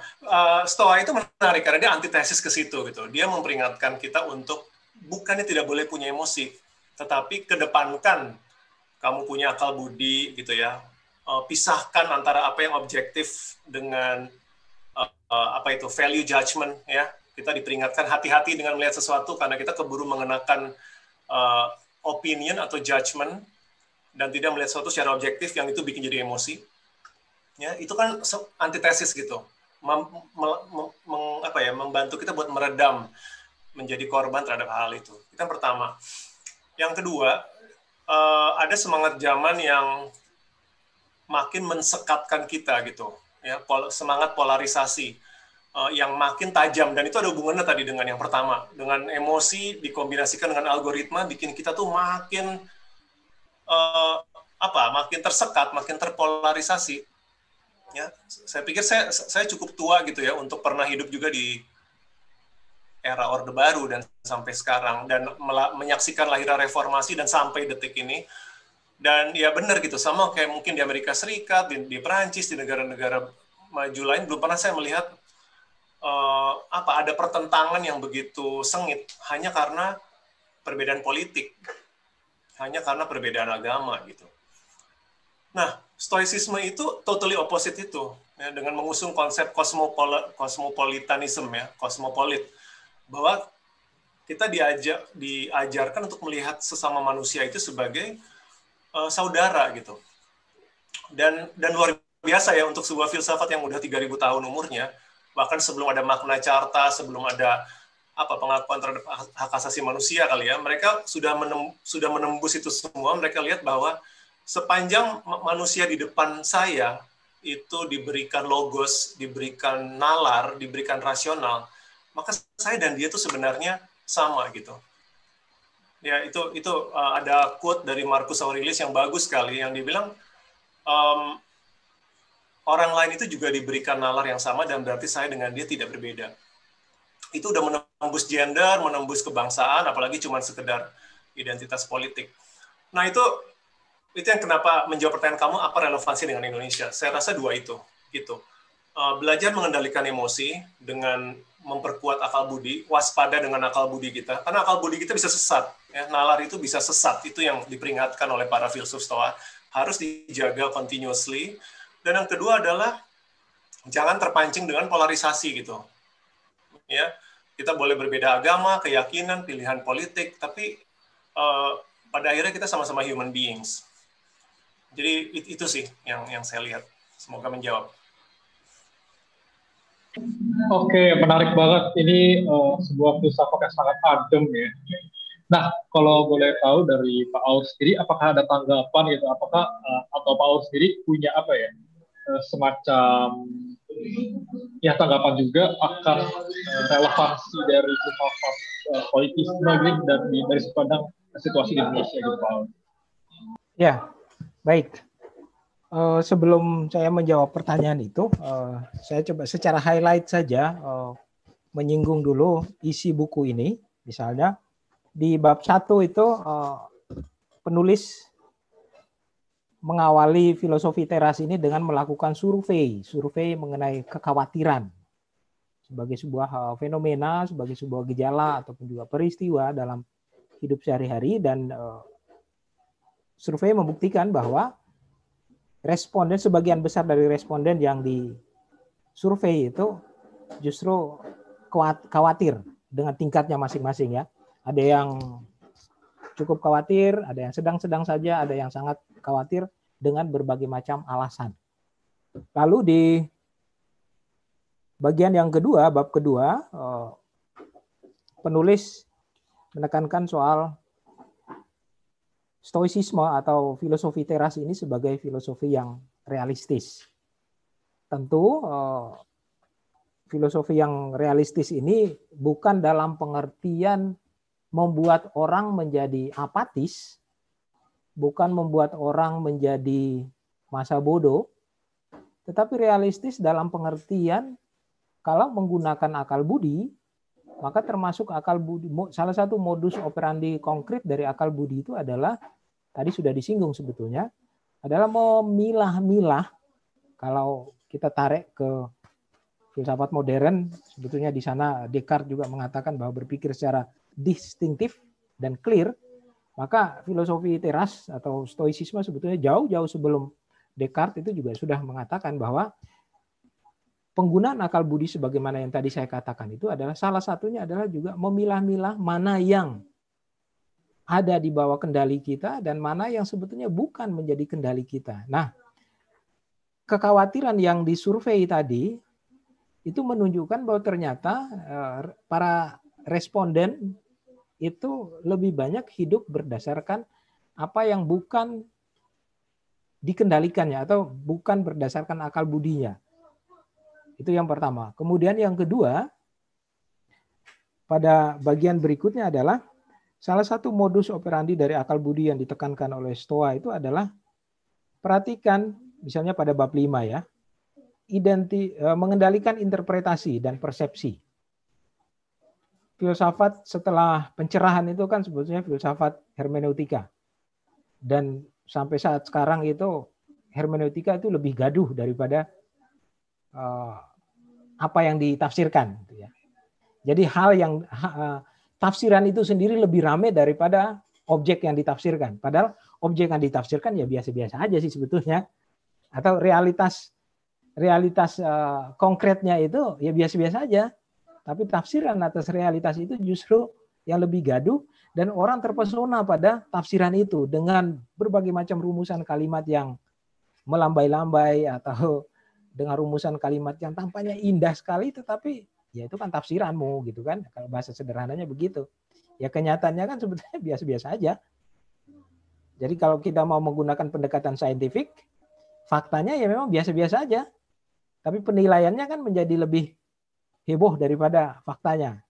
Speaker 3: Stoa itu menarik karena dia antitesis ke situ gitu. Dia memperingatkan kita untuk bukannya tidak boleh punya emosi, tetapi kedepankan kamu punya akal budi gitu ya. Pisahkan antara apa yang objektif dengan apa itu value judgment ya. Kita diperingatkan hati-hati dengan melihat sesuatu karena kita keburu mengenakan opinion atau judgment dan tidak melihat sesuatu secara objektif yang itu bikin jadi emosi. Ya, itu kan antitesis gitu. Membantu kita buat meredam menjadi korban terhadap hal itu. Itu yang pertama. Yang kedua, ada semangat zaman yang makin mensekatkan kita gitu. Ya, semangat polarisasi yang makin tajam, dan itu ada hubungannya tadi dengan yang pertama, dengan emosi dikombinasikan dengan algoritma bikin kita tuh makin makin tersekat, makin terpolarisasi. Ya, saya pikir saya cukup tua gitu ya untuk pernah hidup juga di era Orde Baru dan sampai sekarang, dan menyaksikan lahirnya reformasi dan sampai detik ini. Dan ya benar gitu, sama kayak mungkin di Amerika Serikat, di Perancis, di negara-negara maju lain, belum pernah saya melihat ada pertentangan yang begitu sengit hanya karena perbedaan politik, hanya karena perbedaan agama gitu. Nah, stoicisme itu totally opposite itu, ya, dengan mengusung konsep cosmopolitanism ya, kosmopolit, bahwa kita diajarkan untuk melihat sesama manusia itu sebagai saudara gitu. Dan luar biasa ya untuk sebuah filsafat yang udah 3.000 tahun umurnya, bahkan sebelum ada Magna Carta, sebelum ada pengakuan terhadap hak asasi manusia kali ya, mereka sudah menembus itu semua. Mereka lihat bahwa sepanjang manusia di depan saya itu diberikan logos, diberikan nalar, diberikan rasional, maka saya dan dia itu sebenarnya sama gitu. Ya, itu ada quote dari Marcus Aurelius yang bagus sekali, yang dibilang orang lain itu juga diberikan nalar yang sama dan berarti saya dengan dia tidak berbeda. Itu udah menembus gender, menembus kebangsaan, apalagi cuma sekedar identitas politik. Nah, itu yang kenapa menjawab pertanyaan kamu, apa relevansi dengan Indonesia? Saya rasa dua itu. Gitu. Belajar mengendalikan emosi dengan memperkuat akal budi, waspada dengan akal budi kita, karena akal budi kita bisa sesat. Ya, nalar itu bisa sesat, itu yang diperingatkan oleh para filsuf Stoa, harus dijaga continuously. Dan yang kedua adalah jangan terpancing dengan polarisasi gitu. Ya, kita boleh berbeda agama, keyakinan, pilihan politik, tapi pada akhirnya kita sama-sama human beings. Jadi itu sih yang saya lihat. Semoga menjawab.
Speaker 2: Oke, menarik banget. Ini sebuah filsafat yang sangat adem ya. Nah, kalau boleh tahu dari Pak Aur sendiri, apakah ada tanggapan gitu? Apakah atau Pak Aur sendiri punya apa ya? Semacam ya tanggapan juga akan relevansi dari filsafat politisme gitu dari sudut pandang situasi di Indonesia gitu Pak.
Speaker 4: Ya, baik. Sebelum saya menjawab pertanyaan itu, saya coba secara highlight saja menyinggung dulu isi buku ini. Misalnya di bab 1 itu penulis mengawali filosofi teras ini dengan melakukan survei mengenai kekhawatiran sebagai sebuah fenomena, sebagai sebuah gejala ataupun juga peristiwa dalam hidup sehari-hari, dan survei membuktikan bahwa sebagian besar dari responden yang disurvei itu justru khawatir dengan tingkatnya masing-masing ya. Ada yang cukup khawatir, ada yang sedang-sedang saja, ada yang sangat khawatir dengan berbagai macam alasan. Lalu di bagian yang kedua, bab kedua, penulis menekankan soal stoicisme atau filosofi teras ini sebagai filosofi yang realistis. Tentu filosofi yang realistis ini bukan dalam pengertian membuat orang menjadi apatis, bukan membuat orang menjadi masa bodoh, tetapi realistis dalam pengertian kalau menggunakan akal budi, maka termasuk akal budi. Salah satu modus operandi konkret dari akal budi itu adalah, tadi sudah disinggung sebetulnya, adalah memilah-milah. Kalau kita tarik ke filsafat modern, sebetulnya di sana Descartes juga mengatakan bahwa berpikir secara distinktif dan clear, maka filosofi teras atau stoicisme sebetulnya jauh-jauh sebelum Descartes itu juga sudah mengatakan bahwa penggunaan akal budi sebagaimana yang tadi saya katakan itu adalah salah satunya adalah juga memilah-milah mana yang ada di bawah kendali kita dan mana yang sebetulnya bukan menjadi kendali kita. Nah, kekhawatiran yang disurvei tadi itu menunjukkan bahwa ternyata para responden itu lebih banyak hidup berdasarkan apa yang bukan dikendalikannya atau bukan berdasarkan akal budinya. Itu yang pertama. Kemudian yang kedua, pada bagian berikutnya adalah salah satu modus operandi dari akal budi yang ditekankan oleh Stoa itu adalah perhatikan misalnya pada bab 5 ya. Mengendalikan interpretasi dan persepsi. Filsafat setelah pencerahan itu kan sebetulnya filsafat hermeneutika. Dan sampai saat sekarang itu hermeneutika itu lebih gaduh daripada apa yang ditafsirkan. Jadi hal yang tafsiran itu sendiri lebih ramai daripada objek yang ditafsirkan. Padahal objek yang ditafsirkan ya biasa-biasa aja sih sebetulnya. Atau realitas konkretnya itu ya biasa-biasa aja. Tapi tafsiran atas realitas itu justru yang lebih gaduh dan orang terpesona pada tafsiran itu dengan berbagai macam rumusan kalimat yang melambai-lambai atau dengan rumusan kalimat yang tampaknya indah sekali tetapi ya itu kan tafsiranmu gitu kan. Kalau bahasa sederhananya begitu. Ya kenyataannya kan sebetulnya biasa-biasa aja. Jadi kalau kita mau menggunakan pendekatan saintifik, faktanya ya memang biasa-biasa aja. Tapi penilaiannya kan menjadi lebih heboh daripada faktanya.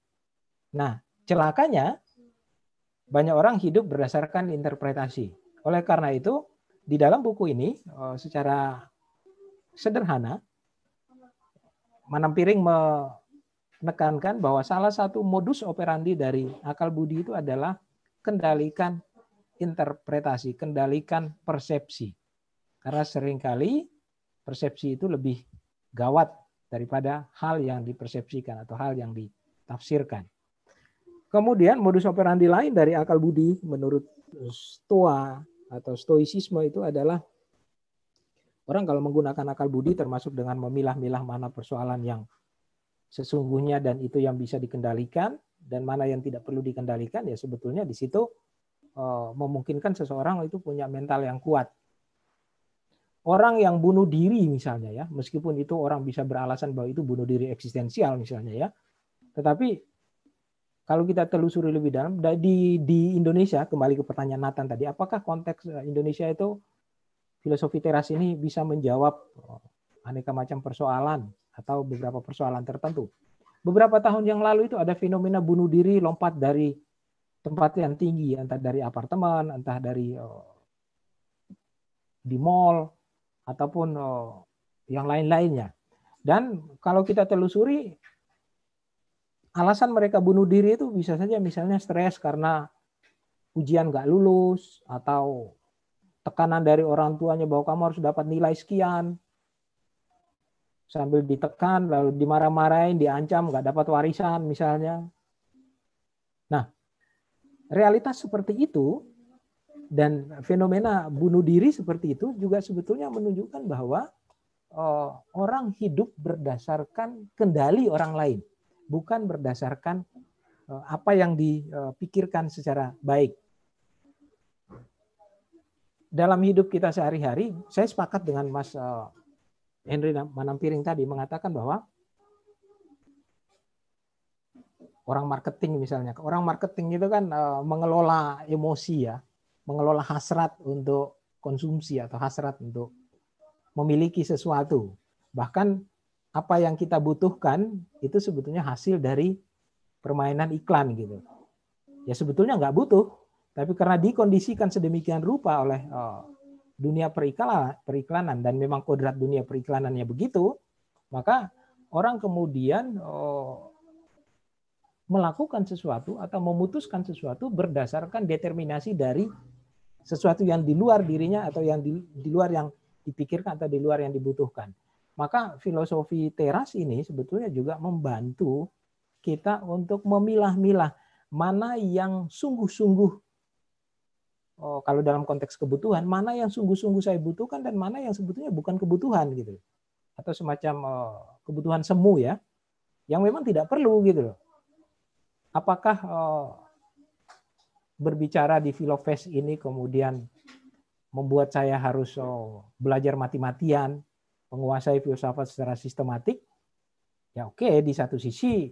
Speaker 4: Nah, celakanya banyak orang hidup berdasarkan interpretasi. Oleh karena itu, di dalam buku ini secara sederhana Manam Piring menekankan bahwa salah satu modus operandi dari akal budi itu adalah kendalikan interpretasi, kendalikan persepsi. Karena seringkali persepsi itu lebih gawat daripada hal yang dipersepsikan atau hal yang ditafsirkan. Kemudian modus operandi lain dari akal budi menurut Stoa atau stoicisme itu adalah orang kalau menggunakan akal budi termasuk dengan memilah-milah mana persoalan yang sesungguhnya dan itu yang bisa dikendalikan dan mana yang tidak perlu dikendalikan ya sebetulnya di situ memungkinkan seseorang itu punya mental yang kuat. Orang yang bunuh diri misalnya ya, meskipun itu orang bisa beralasan bahwa itu bunuh diri eksistensial misalnya ya. Tetapi kalau kita telusuri lebih dalam di Indonesia, kembali ke pertanyaan Nathan tadi, apakah konteks Indonesia itu filosofi teras ini bisa menjawab aneka macam persoalan atau beberapa persoalan tertentu. Beberapa tahun yang lalu itu ada fenomena bunuh diri lompat dari tempat yang tinggi, entah dari apartemen, entah dari di mall, ataupun yang lain-lainnya. Dan kalau kita telusuri, alasan mereka bunuh diri itu bisa saja misalnya stres karena ujian nggak lulus, atau tekanan dari orang tuanya bahwa kamu harus dapat nilai sekian, sambil ditekan, lalu dimarah-marahin, diancam, nggak dapat warisan misalnya. Nah, realitas seperti itu dan fenomena bunuh diri seperti itu juga sebetulnya menunjukkan bahwa orang hidup berdasarkan kendali orang lain, bukan berdasarkan apa yang dipikirkan secara baik. Dalam hidup kita sehari-hari, saya sepakat dengan Mas Henry Manam Piring tadi mengatakan bahwa orang marketing misalnya, orang marketing itu kan mengelola emosi ya, mengelola hasrat untuk konsumsi atau hasrat untuk memiliki sesuatu. Bahkan apa yang kita butuhkan itu sebetulnya hasil dari permainan iklan gitu. Ya sebetulnya nggak butuh, tapi karena dikondisikan sedemikian rupa oleh dunia periklanan dan memang kodrat dunia periklanannya begitu, maka orang kemudian melakukan sesuatu atau memutuskan sesuatu berdasarkan determinasi dari sesuatu yang di luar dirinya atau yang di luar yang dipikirkan atau di luar yang dibutuhkan. Maka filosofi teras ini sebetulnya juga membantu kita untuk memilah-milah mana yang sungguh-sungguh, kalau dalam konteks kebutuhan, mana yang sungguh-sungguh saya butuhkan dan mana yang sebetulnya bukan kebutuhan gitu. Atau semacam kebutuhan semu ya, yang memang tidak perlu gitu loh. Apakah berbicara di Filofest ini kemudian membuat saya harus belajar mati-matian, menguasai filsafat secara sistematik? Ya oke, di satu sisi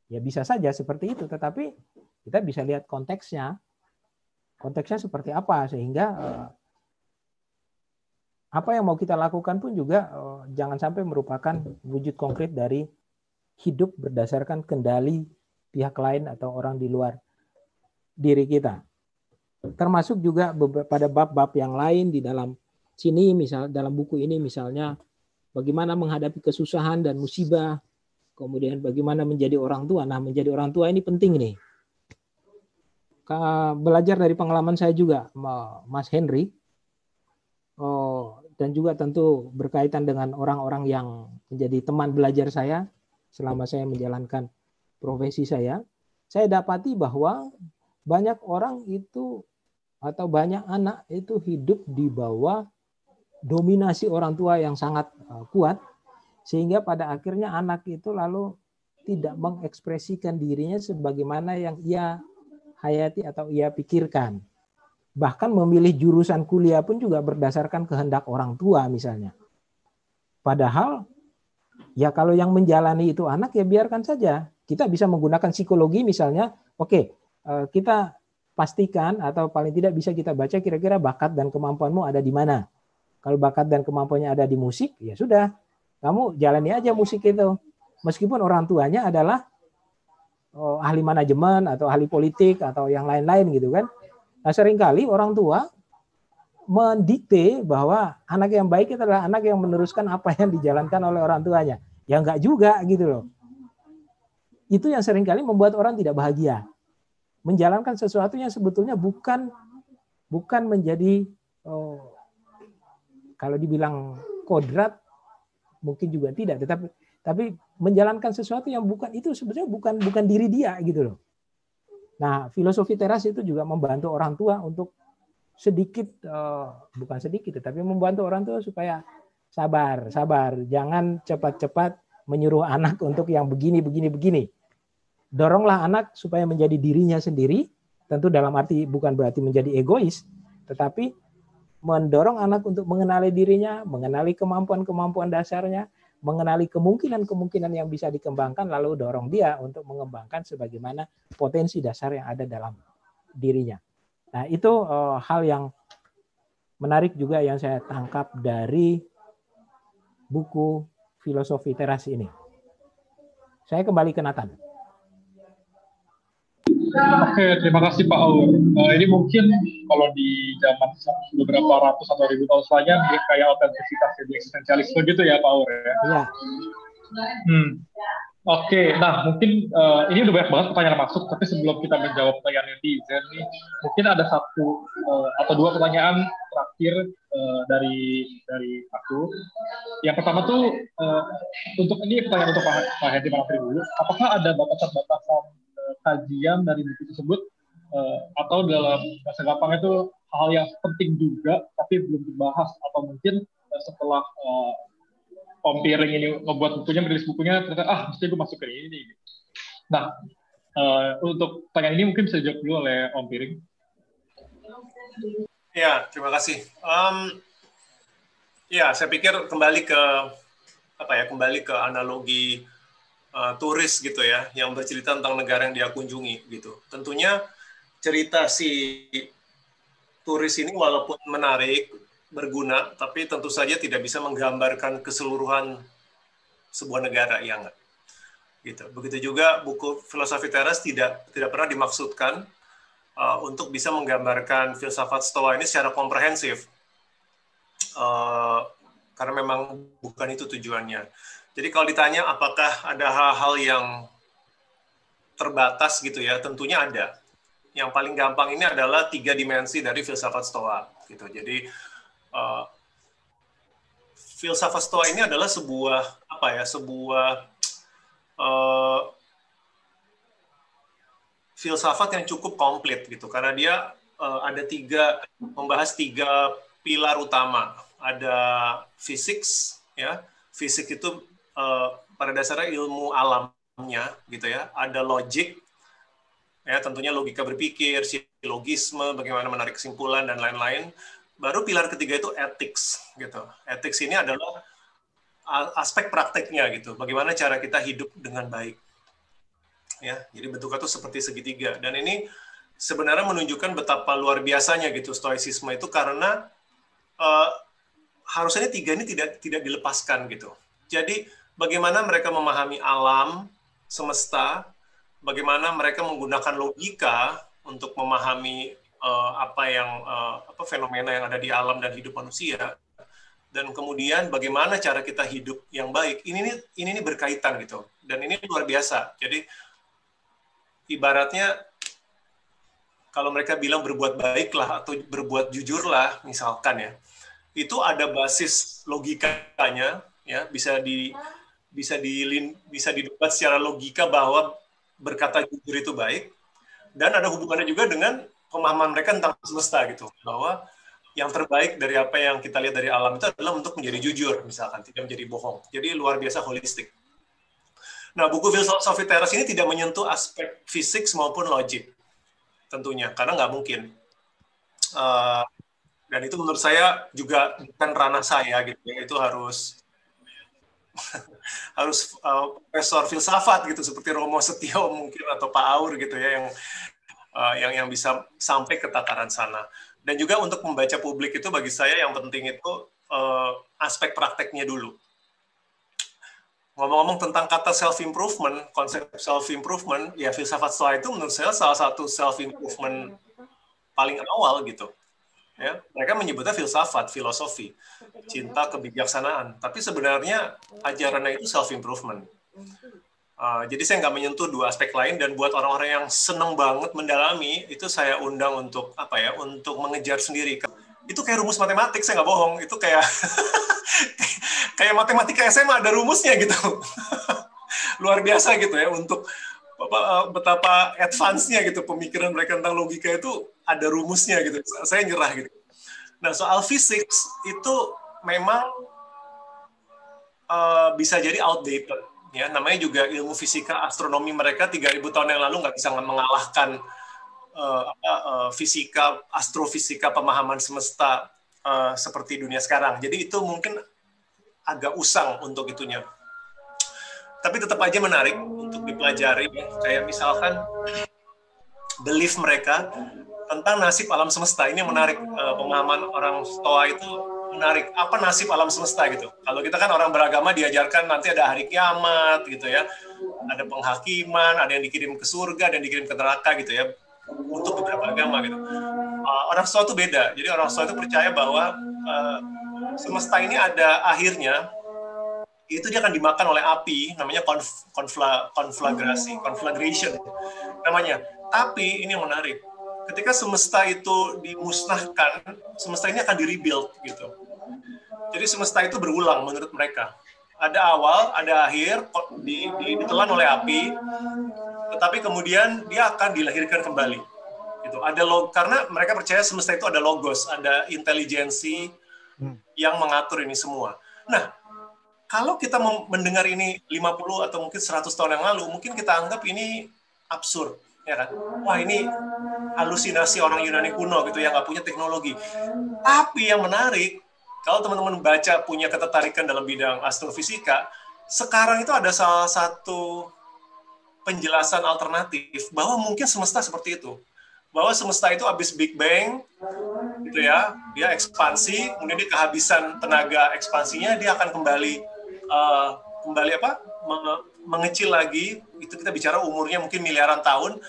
Speaker 4: ya bisa saja seperti itu, tetapi kita bisa lihat konteksnya. Konteksnya seperti apa, sehingga apa yang mau kita lakukan pun juga jangan sampai merupakan wujud konkret dari hidup berdasarkan kendali pihak lain atau orang di luar diri kita. Termasuk juga pada bab-bab yang lain di dalam sini, misal dalam buku ini misalnya bagaimana menghadapi kesusahan dan musibah, kemudian bagaimana menjadi orang tua. Nah, menjadi orang tua ini penting nih. Belajar dari pengalaman saya juga, Mas Henry, dan juga tentu berkaitan dengan orang-orang yang menjadi teman belajar saya selama saya menjalankan profesi saya dapati bahwa banyak orang itu atau banyak anak itu hidup di bawah dominasi orang tua yang sangat kuat, sehingga pada akhirnya anak itu lalu tidak mengekspresikan dirinya sebagaimana yang ia hayati atau ia pikirkan. Bahkan memilih jurusan kuliah pun juga berdasarkan kehendak orang tua misalnya. Padahal ya kalau yang menjalani itu anak, ya biarkan saja. Kita bisa menggunakan psikologi misalnya, oke, kita pastikan atau paling tidak bisa kita baca kira-kira bakat dan kemampuanmu ada di mana. Kalau bakat dan kemampuannya ada di musik, ya sudah, kamu jalani aja musik itu. Meskipun orang tuanya adalah ahli manajemen atau ahli politik atau yang lain-lain gitu kan. Nah, seringkali orang tua mendikte bahwa anak yang baik itu adalah anak yang meneruskan apa yang dijalankan oleh orang tuanya. Ya enggak juga gitu loh. Itu yang seringkali membuat orang tidak bahagia. Menjalankan sesuatu yang sebetulnya bukan menjadi kalau dibilang kodrat mungkin juga tidak, tapi menjalankan sesuatu yang bukan itu sebetulnya bukan diri dia gitu loh. Nah, filosofi teras itu juga membantu orang tua untuk sedikit bukan sedikit tapi membantu orang tua supaya sabar, jangan cepat-cepat menyuruh anak untuk yang begini. Doronglah anak supaya menjadi dirinya sendiri, tentu dalam arti bukan berarti menjadi egois, tetapi mendorong anak untuk mengenali dirinya, mengenali kemampuan-kemampuan dasarnya, mengenali kemungkinan-kemungkinan yang bisa dikembangkan, lalu dorong dia untuk mengembangkan sebagaimana potensi dasar yang ada dalam dirinya. Nah, itu hal yang menarik juga yang saya tangkap dari buku Filosofi Teras ini. Saya kembali ke Nathan.
Speaker 2: Oke, terima kasih Pak Aur. Ini mungkin kalau di zaman beberapa ratus atau ribu tahun setelahnya mirip kayak autentisitas jadi eksistensialisme gitu ya Pak Aur ya.
Speaker 4: Iya.
Speaker 2: Oke, nah mungkin ini udah banyak banget pertanyaan masuk, tapi sebelum kita menjawab pertanyaan netizen nih, mungkin ada satu atau dua pertanyaan terakhir dari aku. Yang pertama tuh untuk ini pertanyaan untuk Pak Hendy Manafri dulu. Apakah ada batasan-batasan kajian dari buku tersebut atau dalam bahasa gampang itu hal yang penting juga tapi belum dibahas, atau mungkin setelah Om Piring ini membuat bukunya, merilis bukunya, ternyata mesti gue masuk ke ini. Nah, untuk pertanyaan ini mungkin bisa dijawab dulu oleh Om Piring.
Speaker 3: Ya, terima kasih. Ya, saya pikir kembali ke analogi turis gitu ya, yang bercerita tentang negara yang dia kunjungi gitu. Tentunya cerita si turis ini walaupun menarik, berguna, tapi tentu saja tidak bisa menggambarkan keseluruhan sebuah negara, ya enggak? Gitu. Begitu juga buku Filosofi Teras tidak pernah dimaksudkan untuk bisa menggambarkan filsafat Stoa ini secara komprehensif, karena memang bukan itu tujuannya. Jadi kalau ditanya apakah ada hal-hal yang terbatas gitu ya, tentunya ada. yang paling gampang ini adalah 3 dimensi dari filsafat Stoa gitu. Jadi filsafat Stoa ini adalah sebuah filsafat yang cukup komplit gitu, karena dia membahas 3 pilar utama. Ada fisik, ya, fisik itu pada dasarnya ilmu alamnya gitu ya. Ada logik, ya, tentunya logika berpikir, silogisme, bagaimana menarik kesimpulan dan lain-lain. Baru pilar ketiga itu ethics gitu. Ethics ini adalah aspek prakteknya gitu, bagaimana cara kita hidup dengan baik. Ya, jadi bentuknya itu seperti segitiga, dan ini sebenarnya menunjukkan betapa luar biasanya gitu stoicisme itu, karena harusnya 3 ini tidak dilepaskan gitu. Jadi bagaimana mereka memahami alam semesta, bagaimana mereka menggunakan logika untuk memahami fenomena yang ada di alam dan hidup manusia, dan kemudian bagaimana cara kita hidup yang baik. Ini berkaitan gitu, dan ini luar biasa. Jadi ibaratnya kalau mereka bilang berbuat baiklah atau berbuat jujurlah misalkan ya, itu ada basis logikanya ya, bisa didebat secara logika bahwa berkata jujur itu baik, dan ada hubungannya juga dengan pemahaman mereka tentang semesta gitu, bahwa yang terbaik dari apa yang kita lihat dari alam itu adalah untuk menjadi jujur misalkan, tidak menjadi bohong. Jadi luar biasa holistik. Nah, buku Filosofi Teras ini tidak menyentuh aspek fisik maupun logik, tentunya, karena nggak mungkin. Dan itu menurut saya juga bukan ranah saya, gitu ya. Itu harus profesor filsafat gitu, seperti Romo Setio mungkin atau Pak Aur gitu ya, yang bisa sampai ke tataran sana. Dan juga untuk membaca publik itu bagi saya yang penting itu aspek prakteknya dulu. Ngomong-ngomong tentang kata self-improvement, konsep self-improvement, ya filsafat Stoa itu menurut saya salah satu self-improvement paling awal gitu. Ya, mereka menyebutnya filsafat, filosofi, cinta, kebijaksanaan. Tapi sebenarnya ajarannya itu self-improvement. Jadi saya nggak menyentuh 2 aspek lain, dan buat orang-orang yang senang banget mendalami, itu saya undang untuk untuk mengejar sendiri. Itu kayak rumus matematik, saya nggak bohong. Itu kayak kayak matematika SMA, ada rumusnya gitu. Luar biasa gitu ya, untuk betapa advance-nya gitu pemikiran mereka tentang logika, itu ada rumusnya gitu. Saya nyerah gitu. Nah, soal fisik itu memang bisa jadi outdated ya, namanya juga ilmu fisika astronomi mereka 3000 tahun yang lalu nggak bisa mengalahkan fisika, astrofisika, pemahaman semesta seperti dunia sekarang. Jadi itu mungkin agak usang untuk itunya. Tapi tetap aja menarik untuk dipelajari. Kayak misalkan belief mereka tentang nasib alam semesta. Ini yang menarik. Pemahaman orang Stoa itu menarik. Apa nasib alam semesta gitu. Kalau kita kan orang beragama diajarkan nanti ada hari kiamat gitu ya. Ada penghakiman, ada yang dikirim ke surga, ada yang dikirim ke neraka gitu ya. Untuk beberapa agama gitu. Orang Stoa itu beda. Jadi orang Stoa itu percaya bahwa semesta ini ada akhirnya, itu dia akan dimakan oleh api, namanya conflagration namanya. Tapi ini yang menarik, ketika semesta itu dimusnahkan, semesta ini akan di-rebuild gitu. Jadi semesta itu berulang menurut mereka. Ada awal, ada akhir, ditelan oleh api, tetapi kemudian dia akan dilahirkan kembali. Gitu. Karena mereka percaya semesta itu ada logos, ada intelijensi yang mengatur ini semua. Nah, kalau kita mendengar ini 50 atau mungkin 100 tahun yang lalu, mungkin kita anggap ini absurd, ya kan? Wah, ini halusinasi orang Yunani kuno gitu yang nggak punya teknologi. Tapi yang menarik, kalau teman-teman baca punya ketertarikan dalam bidang astrofisika, sekarang itu ada salah satu penjelasan alternatif bahwa mungkin semesta seperti itu. Bahwa semesta itu habis Big Bang, gitu ya, dia ekspansi, kemudian dia kehabisan tenaga ekspansinya, dia akan kembali mengecil lagi. Itu kita bicara umurnya mungkin miliaran tahun,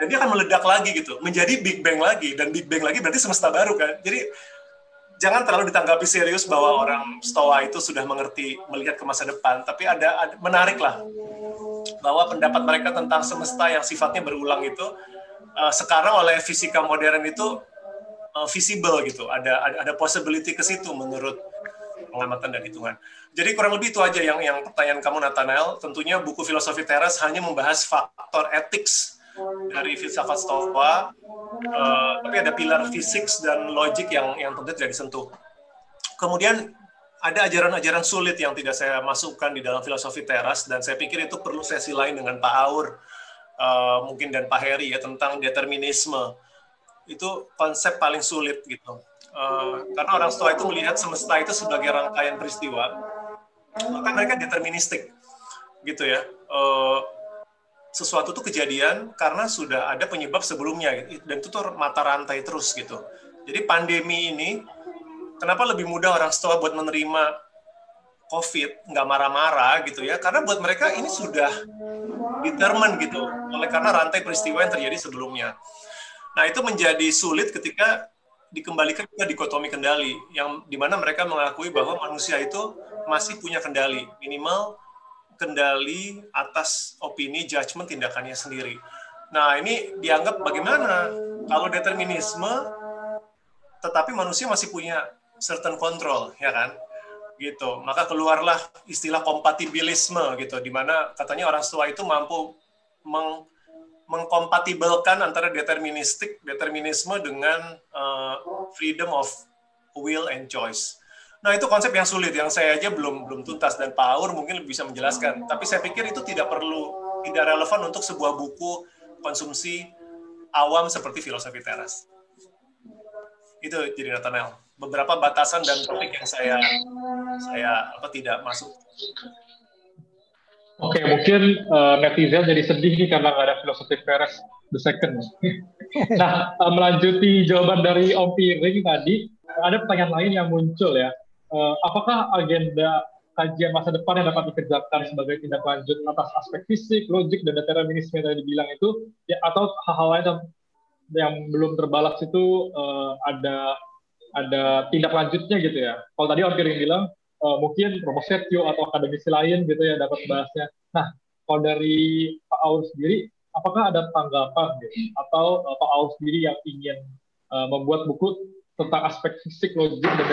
Speaker 3: dan dia akan meledak lagi gitu, menjadi Big Bang lagi, dan Big Bang lagi berarti semesta baru kan. Jadi jangan terlalu ditanggapi serius bahwa orang Stoa itu sudah mengerti melihat ke masa depan, tapi ada menarik lah bahwa pendapat mereka tentang semesta yang sifatnya berulang itu sekarang oleh fisika modern itu visible gitu, ada possibility ke situ menurut pengamatan dan hitungan. Jadi kurang lebih itu aja yang pertanyaan kamu, Nathanael. Tentunya buku Filosofi Teras hanya membahas faktor etik dari filsafat Stoa, tapi ada pilar fisik dan logik yang tentu tidak disentuh. Kemudian ada ajaran-ajaran sulit yang tidak saya masukkan di dalam Filosofi Teras, dan saya pikir itu perlu sesi lain dengan Pak Aur, mungkin dan Pak Heri ya, tentang determinisme. Itu konsep paling sulit gitu. Karena orang Stoa itu melihat semesta itu sebagai rangkaian peristiwa, maka mereka deterministik gitu ya. Sesuatu itu kejadian karena sudah ada penyebab sebelumnya, dan itu tuh mata rantai terus gitu. Jadi pandemi ini kenapa lebih mudah orang Stoa buat menerima COVID, nggak marah-marah gitu ya, karena buat mereka ini sudah determined gitu, oleh karena rantai peristiwa yang terjadi sebelumnya. Nah, itu menjadi sulit ketika dikembalikan ke dikotomi kendali, yang dimana mereka mengakui bahwa manusia itu masih punya kendali, minimal kendali atas opini, judgment, tindakannya sendiri. Nah, ini dianggap bagaimana kalau determinisme, tetapi manusia masih punya certain control, ya kan? Gitu. Maka keluarlah istilah kompatibilisme gitu, di mana katanya orang Stoa itu mampu mengkompatibelkan antara determinisme dengan freedom of will and choice. Nah, itu konsep yang sulit, yang saya aja belum tuntas, dan Pak Aur mungkin lebih bisa menjelaskan. Tapi saya pikir itu tidak relevan untuk sebuah buku konsumsi awam seperti Filosofi Teras. Itu jadi Nathanael. Beberapa batasan dan topik yang saya tidak masuk.
Speaker 2: Oke, mungkin netizen jadi sedih nih karena nggak ada Filosofi Teras the second. Nah, melanjuti jawaban dari Om Piring tadi, ada pertanyaan lain yang muncul ya. Apakah agenda kajian masa depan yang dapat dikerjakan sebagai tindak lanjut atas aspek fisik, logik, dan determinisme yang tadi dibilang itu, ya, atau hal-hal lain yang belum terbalas itu ada tindak lanjutnya gitu ya? Kalau tadi Om Piring bilang, mungkin Robosetio atau akademisi lain gitu ya dapat bahasnya. Nah, kalau dari Pak Aur sendiri, apakah ada tanggapan gitu? Atau Pak Aur sendiri yang ingin membuat buku tentang aspek fisik, logik, dan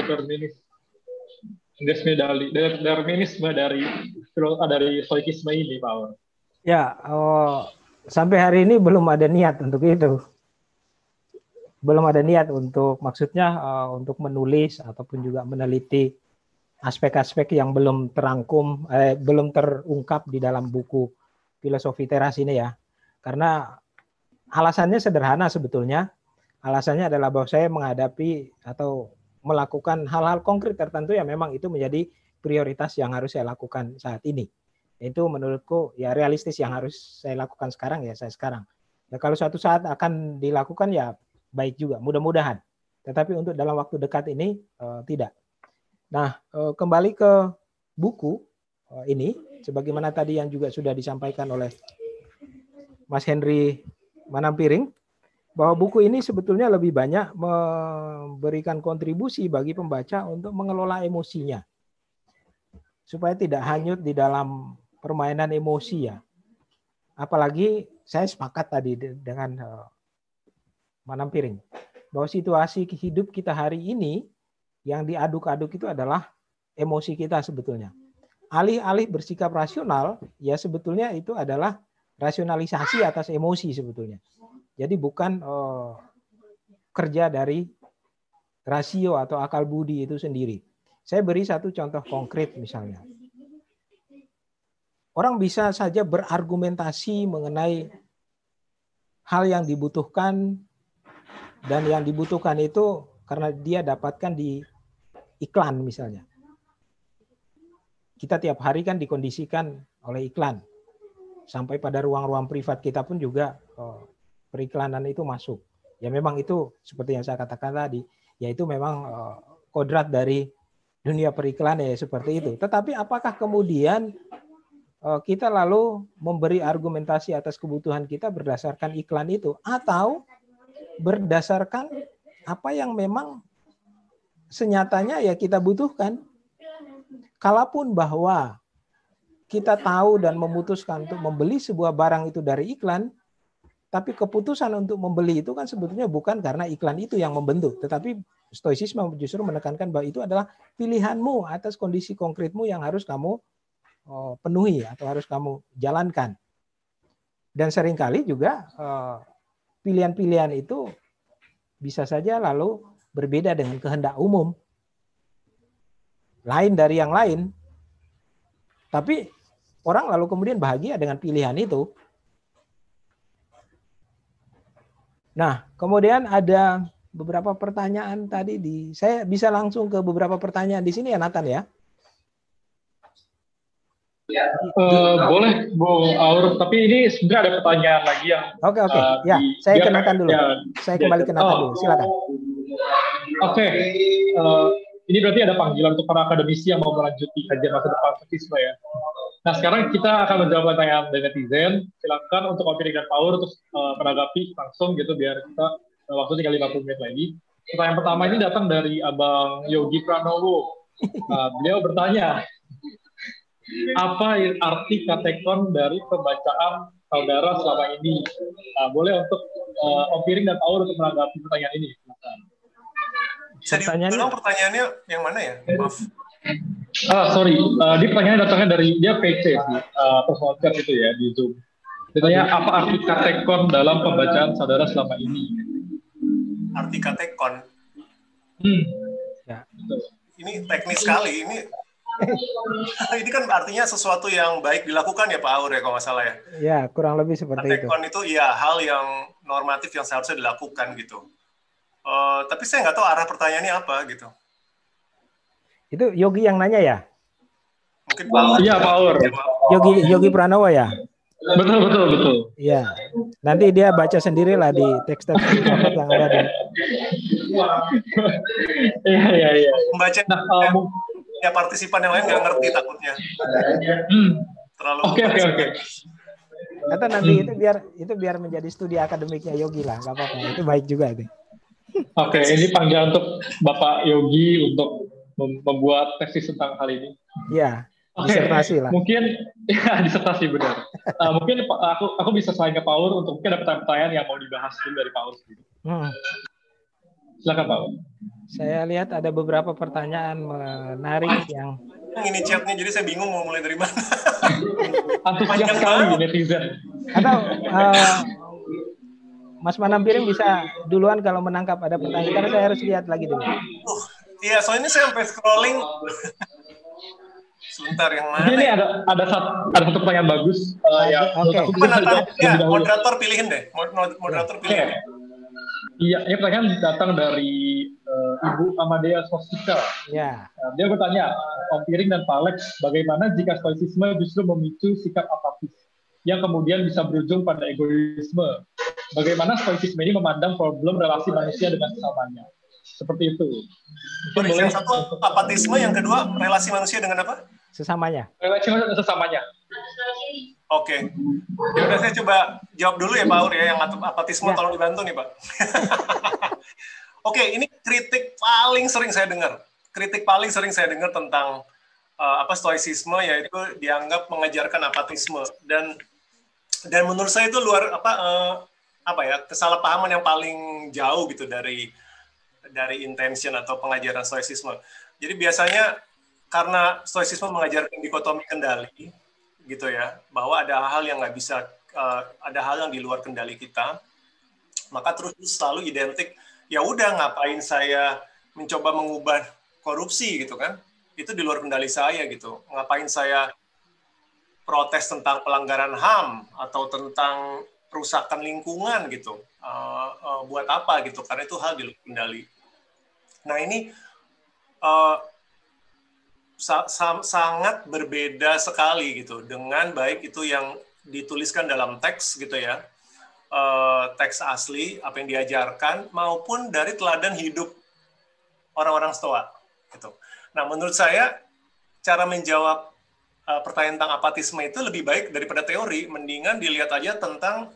Speaker 2: determinisme dari stoikisme ini, Pak Aur?
Speaker 4: Ya, sampai hari ini belum ada niat untuk itu. Belum ada niat untuk, maksudnya untuk menulis ataupun juga meneliti aspek-aspek yang belum belum terungkap di dalam buku Filosofi Teras ini ya. Karena alasannya sederhana sebetulnya. Alasannya adalah bahwa saya menghadapi atau melakukan hal-hal konkret tertentu yang memang itu menjadi prioritas yang harus saya lakukan saat ini. Itu menurutku ya realistis yang harus saya lakukan sekarang, ya saya sekarang. Ya kalau suatu saat akan dilakukan ya baik juga, mudah-mudahan. Tetapi untuk dalam waktu dekat ini tidak. Nah, kembali ke buku ini, sebagaimana tadi yang juga sudah disampaikan oleh Mas Henry Manampiring, bahwa buku ini sebetulnya lebih banyak memberikan kontribusi bagi pembaca untuk mengelola emosinya, supaya tidak hanyut di dalam permainan emosi ya. Apalagi saya sepakat tadi dengan Manampiring, bahwa situasi hidup kita hari ini yang diaduk-aduk itu adalah emosi kita sebetulnya. Alih-alih bersikap rasional, ya sebetulnya itu adalah rasionalisasi atas emosi sebetulnya. Jadi bukan kerja dari rasio atau akal budi itu sendiri. Saya beri satu contoh konkret misalnya. Orang bisa saja berargumentasi mengenai hal yang dibutuhkan, dan yang dibutuhkan itu karena dia dapatkan di iklan misalnya. Kita tiap hari kan dikondisikan oleh iklan. Sampai pada ruang-ruang privat kita pun juga periklanan itu masuk. Ya memang itu seperti yang saya katakan tadi, yaitu memang kodrat dari dunia periklanan ya seperti itu. Tetapi apakah kemudian kita lalu memberi argumentasi atas kebutuhan kita berdasarkan iklan itu, atau berdasarkan apa yang memang senyatanya ya kita butuhkan? Kalaupun bahwa kita tahu dan memutuskan untuk membeli sebuah barang itu dari iklan, Tapi keputusan untuk membeli itu kan sebetulnya bukan karena iklan itu yang membentuk, tetapi stoicisme justru menekankan bahwa itu adalah pilihanmu atas kondisi konkretmu yang harus kamu penuhi atau harus kamu jalankan. Dan seringkali juga pilihan-pilihan itu bisa saja lalu berbeda dengan kehendak umum, lain dari yang lain. Tapi orang lalu kemudian bahagia dengan pilihan itu. Nah, kemudian ada beberapa pertanyaan tadi saya bisa langsung ke beberapa pertanyaan di sini ya, Nathan ya.
Speaker 2: Boleh, Bung Aur. Tapi ini sebenarnya ada pertanyaan lagi yang.
Speaker 4: Oke. Ya, saya ke Nathan dulu. Saya kembali ke Nathan dulu. Silakan.
Speaker 2: Oke. Ini berarti ada panggilan untuk para akademisi yang mau melanjuti kajian masa depan stoicisme ya. Nah, sekarang kita akan menjawab pertanyaan dari netizen. Silakan untuk Opini dan Power terus menanggapi langsung gitu biar kita waktu tinggal 50 menit lagi. Pertanyaan pertama ini datang dari Abang Yogi Pranowo. Beliau bertanya, apa arti katekon dari pembacaan saudara selama ini? Boleh untuk Opini dan Power untuk menanggapi pertanyaan ini. Silakan.
Speaker 3: Bisa diulang pertanyaannya yang mana ya? Maaf.
Speaker 2: Sorry. Di pertanyaan datangnya dari dia PC sih, personal chat itu ya di Zoom. Ditanya apa arti katekon dalam pembacaan saudara selama ini?
Speaker 3: Arti katekon?
Speaker 4: Ya.
Speaker 3: Ini teknis sekali. Ini kan artinya sesuatu yang baik dilakukan ya Pak Aur ya kalau nggak salah ya?
Speaker 4: Ya, kurang lebih seperti itu.
Speaker 3: Katekon itu ya hal yang normatif yang seharusnya dilakukan gitu. Tapi saya nggak tahu arah pertanyaannya apa gitu.
Speaker 4: Itu Yogi yang nanya ya?
Speaker 3: Mungkin Pak Aur.
Speaker 2: Iya, Pak Aur.
Speaker 4: Yogi Pranowo ya?
Speaker 2: Betul.
Speaker 4: Iya. Nanti dia baca sendirilah di teks-teks yang ada di.
Speaker 2: Iya.
Speaker 3: Membaca ya partisipan yang lain nggak ngerti takutnya. Terlalu.
Speaker 2: Oke.
Speaker 4: Atau nanti itu biar menjadi studi akademiknya Yogi lah, nggak apa-apa. Itu baik juga itu.
Speaker 2: Oke, ini panggilan untuk Bapak Yogi untuk membuat tesis tentang hal ini.
Speaker 4: Iya, disertasi lah.
Speaker 2: Mungkin ya disertasi benar. Mungkin aku bisa saling ke Paul untuk mungkin ada pertanyaan yang mau dibahas dulu dari Paul sendiri. Silakan Paul.
Speaker 4: Saya lihat ada beberapa pertanyaan menarik yang
Speaker 3: ini chatnya, jadi saya bingung mau mulai dari mana.
Speaker 2: Antusias sekali netizen.
Speaker 4: Atau Mas Manampiring bisa duluan kalau menangkap ada pertanyaan, karena saya harus lihat lagi dulu.
Speaker 3: Iya, soalnya saya sampai scrolling. Sebentar, yang mana?
Speaker 2: Ini ada satu pertanyaan bagus.
Speaker 3: Moderator pilihin deh. Moderator pilihin.
Speaker 2: Iya, ini pertanyaan datang dari Ibu Amadea Sosika.
Speaker 4: Ya.
Speaker 2: Dia bertanya, Om Piring dan Pak Alex, bagaimana jika stoicisme justru memicu sikap apatis yang kemudian bisa berujung pada egoisme? Bagaimana stoicisme ini memandang problem relasi manusia dengan sesamanya? Seperti itu.
Speaker 3: Yang satu apatisme, yang kedua relasi manusia dengan apa?
Speaker 4: Sesamanya.
Speaker 2: Relasi manusia dengan sesamanya.
Speaker 3: Oke. Ya udah, saya coba jawab dulu ya Pak Aur ya, yang apatisme ya. Tolong dibantu nih Pak. Oke, ini kritik paling sering saya dengar. Kritik paling sering saya dengar tentang stoicisme, yaitu dianggap mengajarkan apatisme, dan menurut saya itu kesalahpahaman yang paling jauh gitu dari intention atau pengajaran stoicisme. Jadi biasanya karena stoicisme mengajarkan dikotomi kendali gitu ya, bahwa ada hal yang nggak bisa, ada hal yang di luar kendali kita, maka terus selalu identik, ya udah ngapain saya mencoba mengubah korupsi gitu kan, itu di luar kendali saya gitu, ngapain saya protes tentang pelanggaran HAM atau tentang perusakan lingkungan gitu, buat apa gitu, karena itu hal di luar kendali. Nah ini sangat berbeda sekali gitu dengan baik itu yang dituliskan dalam teks gitu ya, teks asli apa yang diajarkan, maupun dari teladan hidup orang-orang Stoa gitu. Nah menurut saya cara menjawab pertanyaan tentang apatisme itu lebih baik daripada teori, mendingan dilihat aja tentang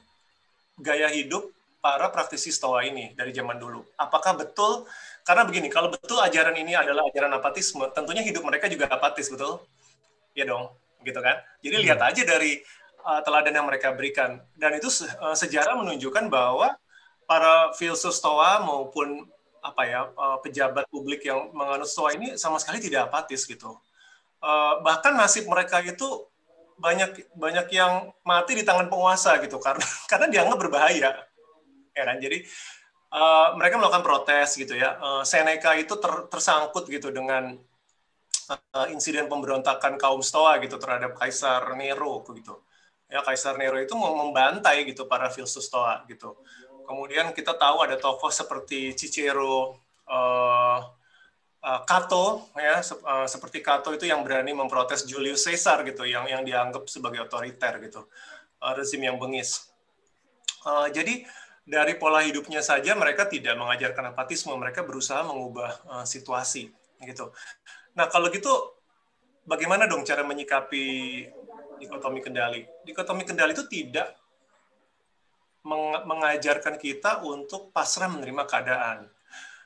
Speaker 3: gaya hidup para praktisi Stoa ini dari zaman dulu. Apakah betul? Karena begini, kalau betul ajaran ini adalah ajaran apatisme, tentunya hidup mereka juga apatis, betul? Ya dong, gitu kan? Jadi lihat aja dari teladan yang mereka berikan. Dan itu sejarah menunjukkan bahwa para filsuf Stoa maupun pejabat publik yang menganut Stoa ini sama sekali tidak apatis gitu. Bahkan nasib mereka itu banyak yang mati di tangan penguasa gitu karena dianggap berbahaya, ya kan? Jadi mereka melakukan protes gitu ya. Seneca itu tersangkut gitu dengan insiden pemberontakan kaum Stoa gitu terhadap Kaisar Nero gitu. Ya, Kaisar Nero itu mau membantai gitu para filsuf Stoa gitu. Kemudian kita tahu ada tokoh seperti Cicero, Cato ya, seperti Cato itu yang berani memprotes Julius Caesar gitu, yang dianggap sebagai otoriter gitu, rezim yang bengis. Jadi dari pola hidupnya saja mereka tidak mengajarkan apatisme, mereka berusaha mengubah situasi gitu. Nah kalau gitu bagaimana dong cara menyikapi dikotomi kendali? Dikotomi kendali itu tidak mengajarkan kita untuk pasrah menerima keadaan.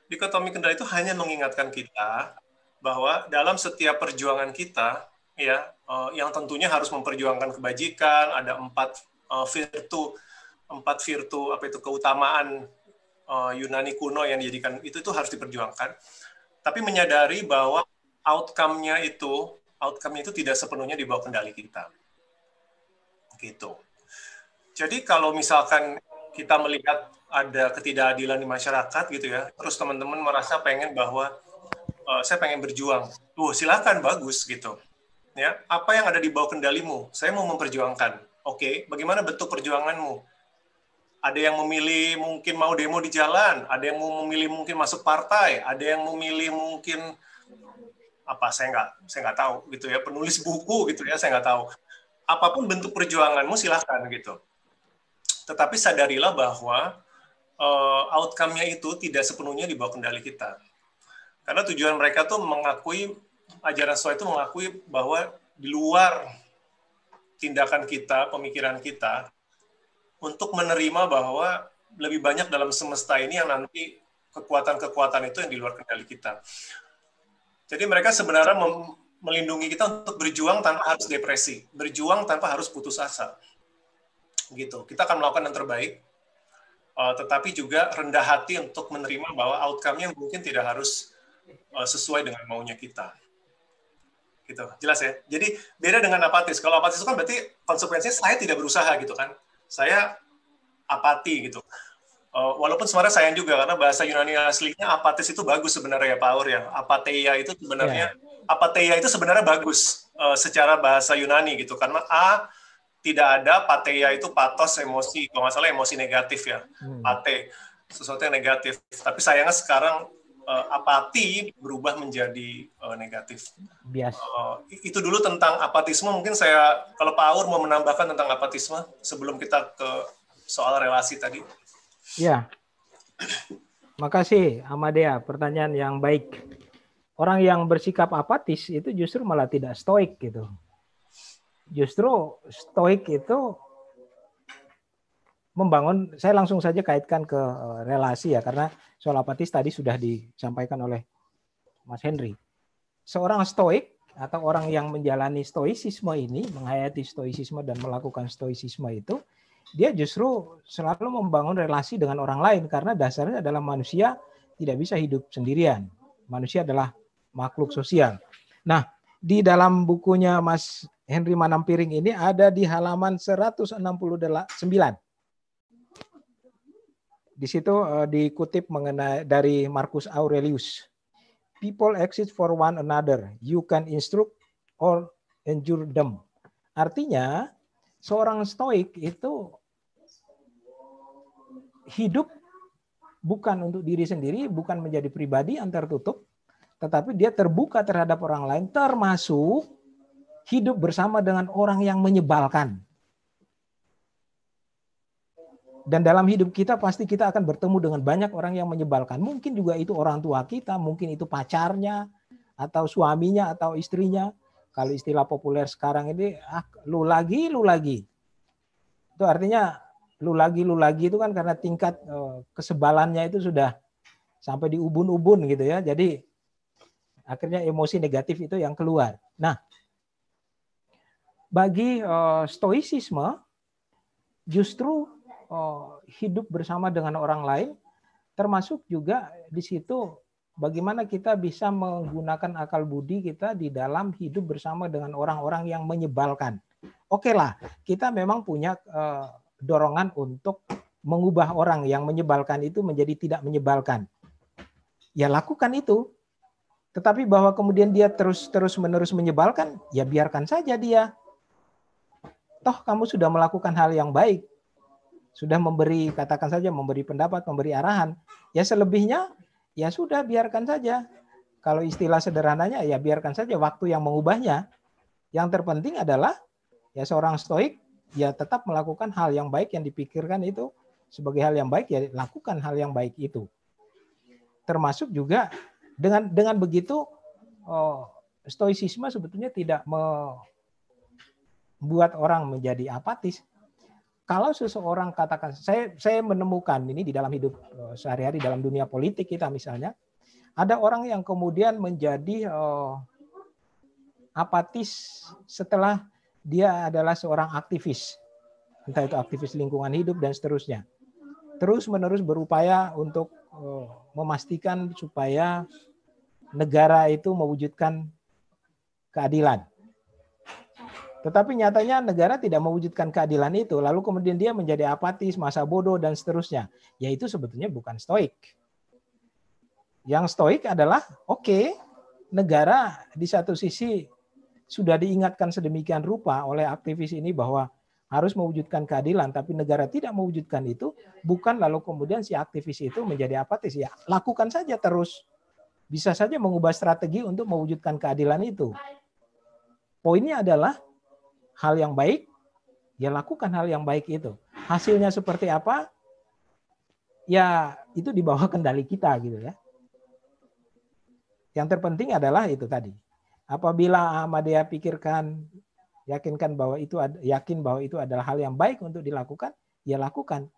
Speaker 3: Dikotomi kendali itu hanya mengingatkan kita bahwa dalam setiap perjuangan kita, ya, yang tentunya harus memperjuangkan kebajikan, ada 4 virtu keutamaan Yunani kuno yang dijadikan itu harus diperjuangkan. Tapi menyadari bahwa outcome-nya itu tidak sepenuhnya di bawah kendali kita. Gitu. Jadi kalau misalkan kita melihat ada ketidakadilan di masyarakat gitu ya, terus teman-teman merasa pengen bahwa saya pengen berjuang, silakan, bagus gitu. Ya, apa yang ada di bawah kendalimu? Saya mau memperjuangkan. Oke, bagaimana bentuk perjuanganmu? Ada yang memilih mungkin mau demo di jalan, ada yang mau memilih mungkin masuk partai, ada yang memilih mungkin saya nggak tahu gitu ya, penulis buku gitu ya, saya nggak tahu. Apapun bentuk perjuanganmu silahkan gitu. Tetapi sadarilah bahwa outcome-nya itu tidak sepenuhnya di bawah kendali kita. Karena tujuan mereka tuh ajaran Stoa itu mengakui bahwa di luar tindakan kita, pemikiran kita, untuk menerima bahwa lebih banyak dalam semesta ini yang nanti kekuatan-kekuatan itu yang di luar kendali kita. Jadi mereka sebenarnya melindungi kita untuk berjuang tanpa harus depresi, berjuang tanpa harus putus asa. Gitu. Kita akan melakukan yang terbaik, tetapi juga rendah hati untuk menerima bahwa outcome-nya mungkin tidak harus sesuai dengan maunya kita. Gitu. Jelas ya? Jadi beda dengan apatis. Kalau apatis itu kan berarti konsekuensinya saya tidak berusaha gitu kan. Saya apati gitu. Walaupun sebenarnya sayang juga karena bahasa Yunani aslinya apatis itu bagus sebenarnya ya Pak Aur ya. Apatheia itu sebenarnya bagus secara bahasa Yunani gitu, karena tidak ada, patheia itu patos, emosi, kalau nggak salah emosi negatif ya, pate, sesuatu yang negatif. Tapi sayangnya sekarang apati berubah menjadi negatif.
Speaker 4: Bias.
Speaker 3: Itu dulu tentang apatisme. Mungkin kalau Pak Aur mau menambahkan tentang apatisme sebelum kita ke soal relasi tadi.
Speaker 4: Ya, makasih Amadea, pertanyaan yang baik. Orang yang bersikap apatis itu justru malah tidak stoik gitu. Justru stoik itu membangun, saya langsung saja kaitkan ke relasi ya, karena soal apatis tadi sudah disampaikan oleh Mas Henry. Seorang stoik atau orang yang menjalani stoicisme ini, menghayati stoicisme dan melakukan stoicisme itu, dia justru selalu membangun relasi dengan orang lain, karena dasarnya adalah manusia tidak bisa hidup sendirian. Manusia adalah makhluk sosial. Nah, di dalam bukunya Mas Henry Manampiring ini ada di halaman 169. Di situ dikutip mengenai dari Marcus Aurelius. People exist for one another. You can instruct or endure them. Artinya, seorang stoik itu hidup bukan untuk diri sendiri, bukan menjadi pribadi yang tertutup, tetapi dia terbuka terhadap orang lain, termasuk hidup bersama dengan orang yang menyebalkan. Dan dalam hidup kita pasti kita akan bertemu dengan banyak orang yang menyebalkan. Mungkin juga itu orang tua kita, mungkin itu pacarnya, atau suaminya, atau istrinya. Kalau istilah populer sekarang ini, lu lagi. Itu artinya lu lagi itu kan karena tingkat kesebalannya itu sudah sampai di ubun-ubun gitu ya. Jadi akhirnya emosi negatif itu yang keluar. Nah, bagi stoicisme justru hidup bersama dengan orang lain, termasuk juga di situ bagaimana kita bisa menggunakan akal budi kita di dalam hidup bersama dengan orang-orang yang menyebalkan. Oke lah, kita memang punya dorongan untuk mengubah orang yang menyebalkan itu menjadi tidak menyebalkan. Ya lakukan itu. Tetapi bahwa kemudian dia terus-menerus menyebalkan, ya biarkan saja dia. Toh kamu sudah melakukan hal yang baik. Sudah memberi, katakan saja, memberi pendapat, memberi arahan. Ya selebihnya, ya sudah biarkan saja. Kalau istilah sederhananya, ya biarkan saja waktu yang mengubahnya. Yang terpenting adalah, ya seorang stoik, ya tetap melakukan hal yang baik yang dipikirkan itu. Sebagai hal yang baik, ya lakukan hal yang baik itu. Termasuk juga, dengan begitu, stoicisme sebetulnya tidak membuat orang menjadi apatis. Kalau seseorang katakan, saya menemukan ini di dalam hidup sehari-hari, dalam dunia politik kita misalnya, ada orang yang kemudian menjadi apatis setelah dia adalah seorang aktivis. Entah itu aktivis lingkungan hidup dan seterusnya. Terus-menerus berupaya untuk memastikan supaya negara itu mewujudkan keadilan. Tetapi nyatanya negara tidak mewujudkan keadilan itu, lalu kemudian dia menjadi apatis, masa bodoh, dan seterusnya. Ya itu sebetulnya bukan stoik. Yang stoik adalah, oke, negara di satu sisi sudah diingatkan sedemikian rupa oleh aktivis ini bahwa harus mewujudkan keadilan, tapi negara tidak mewujudkan itu, bukan lalu kemudian si aktivis itu menjadi apatis. Ya lakukan saja terus. Bisa saja mengubah strategi untuk mewujudkan keadilan itu. Poinnya adalah, hal yang baik, ya lakukan hal yang baik itu. Hasilnya seperti apa? Ya itu di bawah kendali kita gitu ya. Yang terpenting adalah itu tadi. Apabila Ahmadiyya yakin bahwa itu adalah hal yang baik untuk dilakukan, ya lakukan.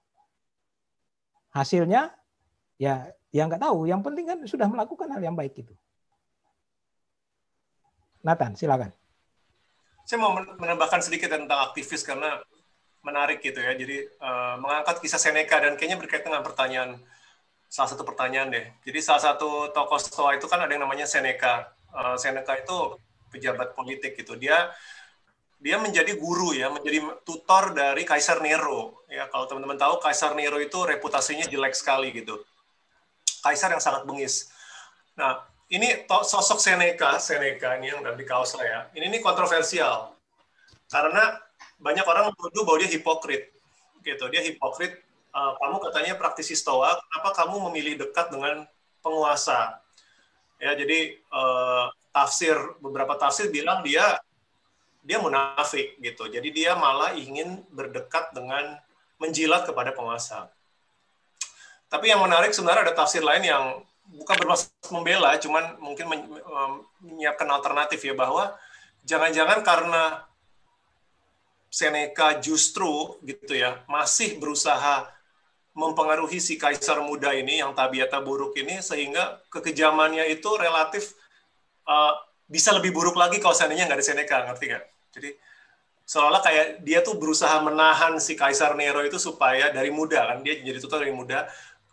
Speaker 4: Hasilnya ya nggak tahu. Yang penting kan sudah melakukan hal yang baik itu. Nathan, silakan.
Speaker 3: Saya mau menambahkan sedikit tentang aktivis karena menarik gitu ya. Jadi mengangkat kisah Seneca dan kayaknya berkaitan dengan salah satu pertanyaan deh. Jadi salah satu tokoh Stoa itu kan ada yang namanya Seneca. Seneca itu pejabat politik gitu. Dia menjadi guru ya, menjadi tutor dari Kaisar Nero. Ya, kalau teman-teman tahu Kaisar Nero itu reputasinya jelek sekali gitu. Kaisar yang sangat bengis. Nah, ini sosok Seneca ini yang di kaos saya. Ini kontroversial karena banyak orang menuduh bahwa dia hipokrit, gitu. Dia hipokrit. Kamu katanya praktisi Stoa, kenapa kamu memilih dekat dengan penguasa? Ya, jadi beberapa tafsir bilang dia munafik, gitu. Jadi dia malah ingin berdekat dengan menjilat kepada penguasa. Tapi yang menarik sebenarnya ada tafsir lain yang bukan bermaksud membela, cuman mungkin menyiapkan alternatif ya, bahwa jangan-jangan karena Seneca justru gitu ya masih berusaha mempengaruhi si kaisar muda ini yang tabiatnya buruk ini, sehingga kekejamannya itu relatif bisa lebih buruk lagi kalau seandainya nggak ada Seneca, ngerti nggak? Jadi seolah kayak dia tuh berusaha menahan si Kaisar Nero itu supaya dari muda, kan dia jadi tutor dari muda.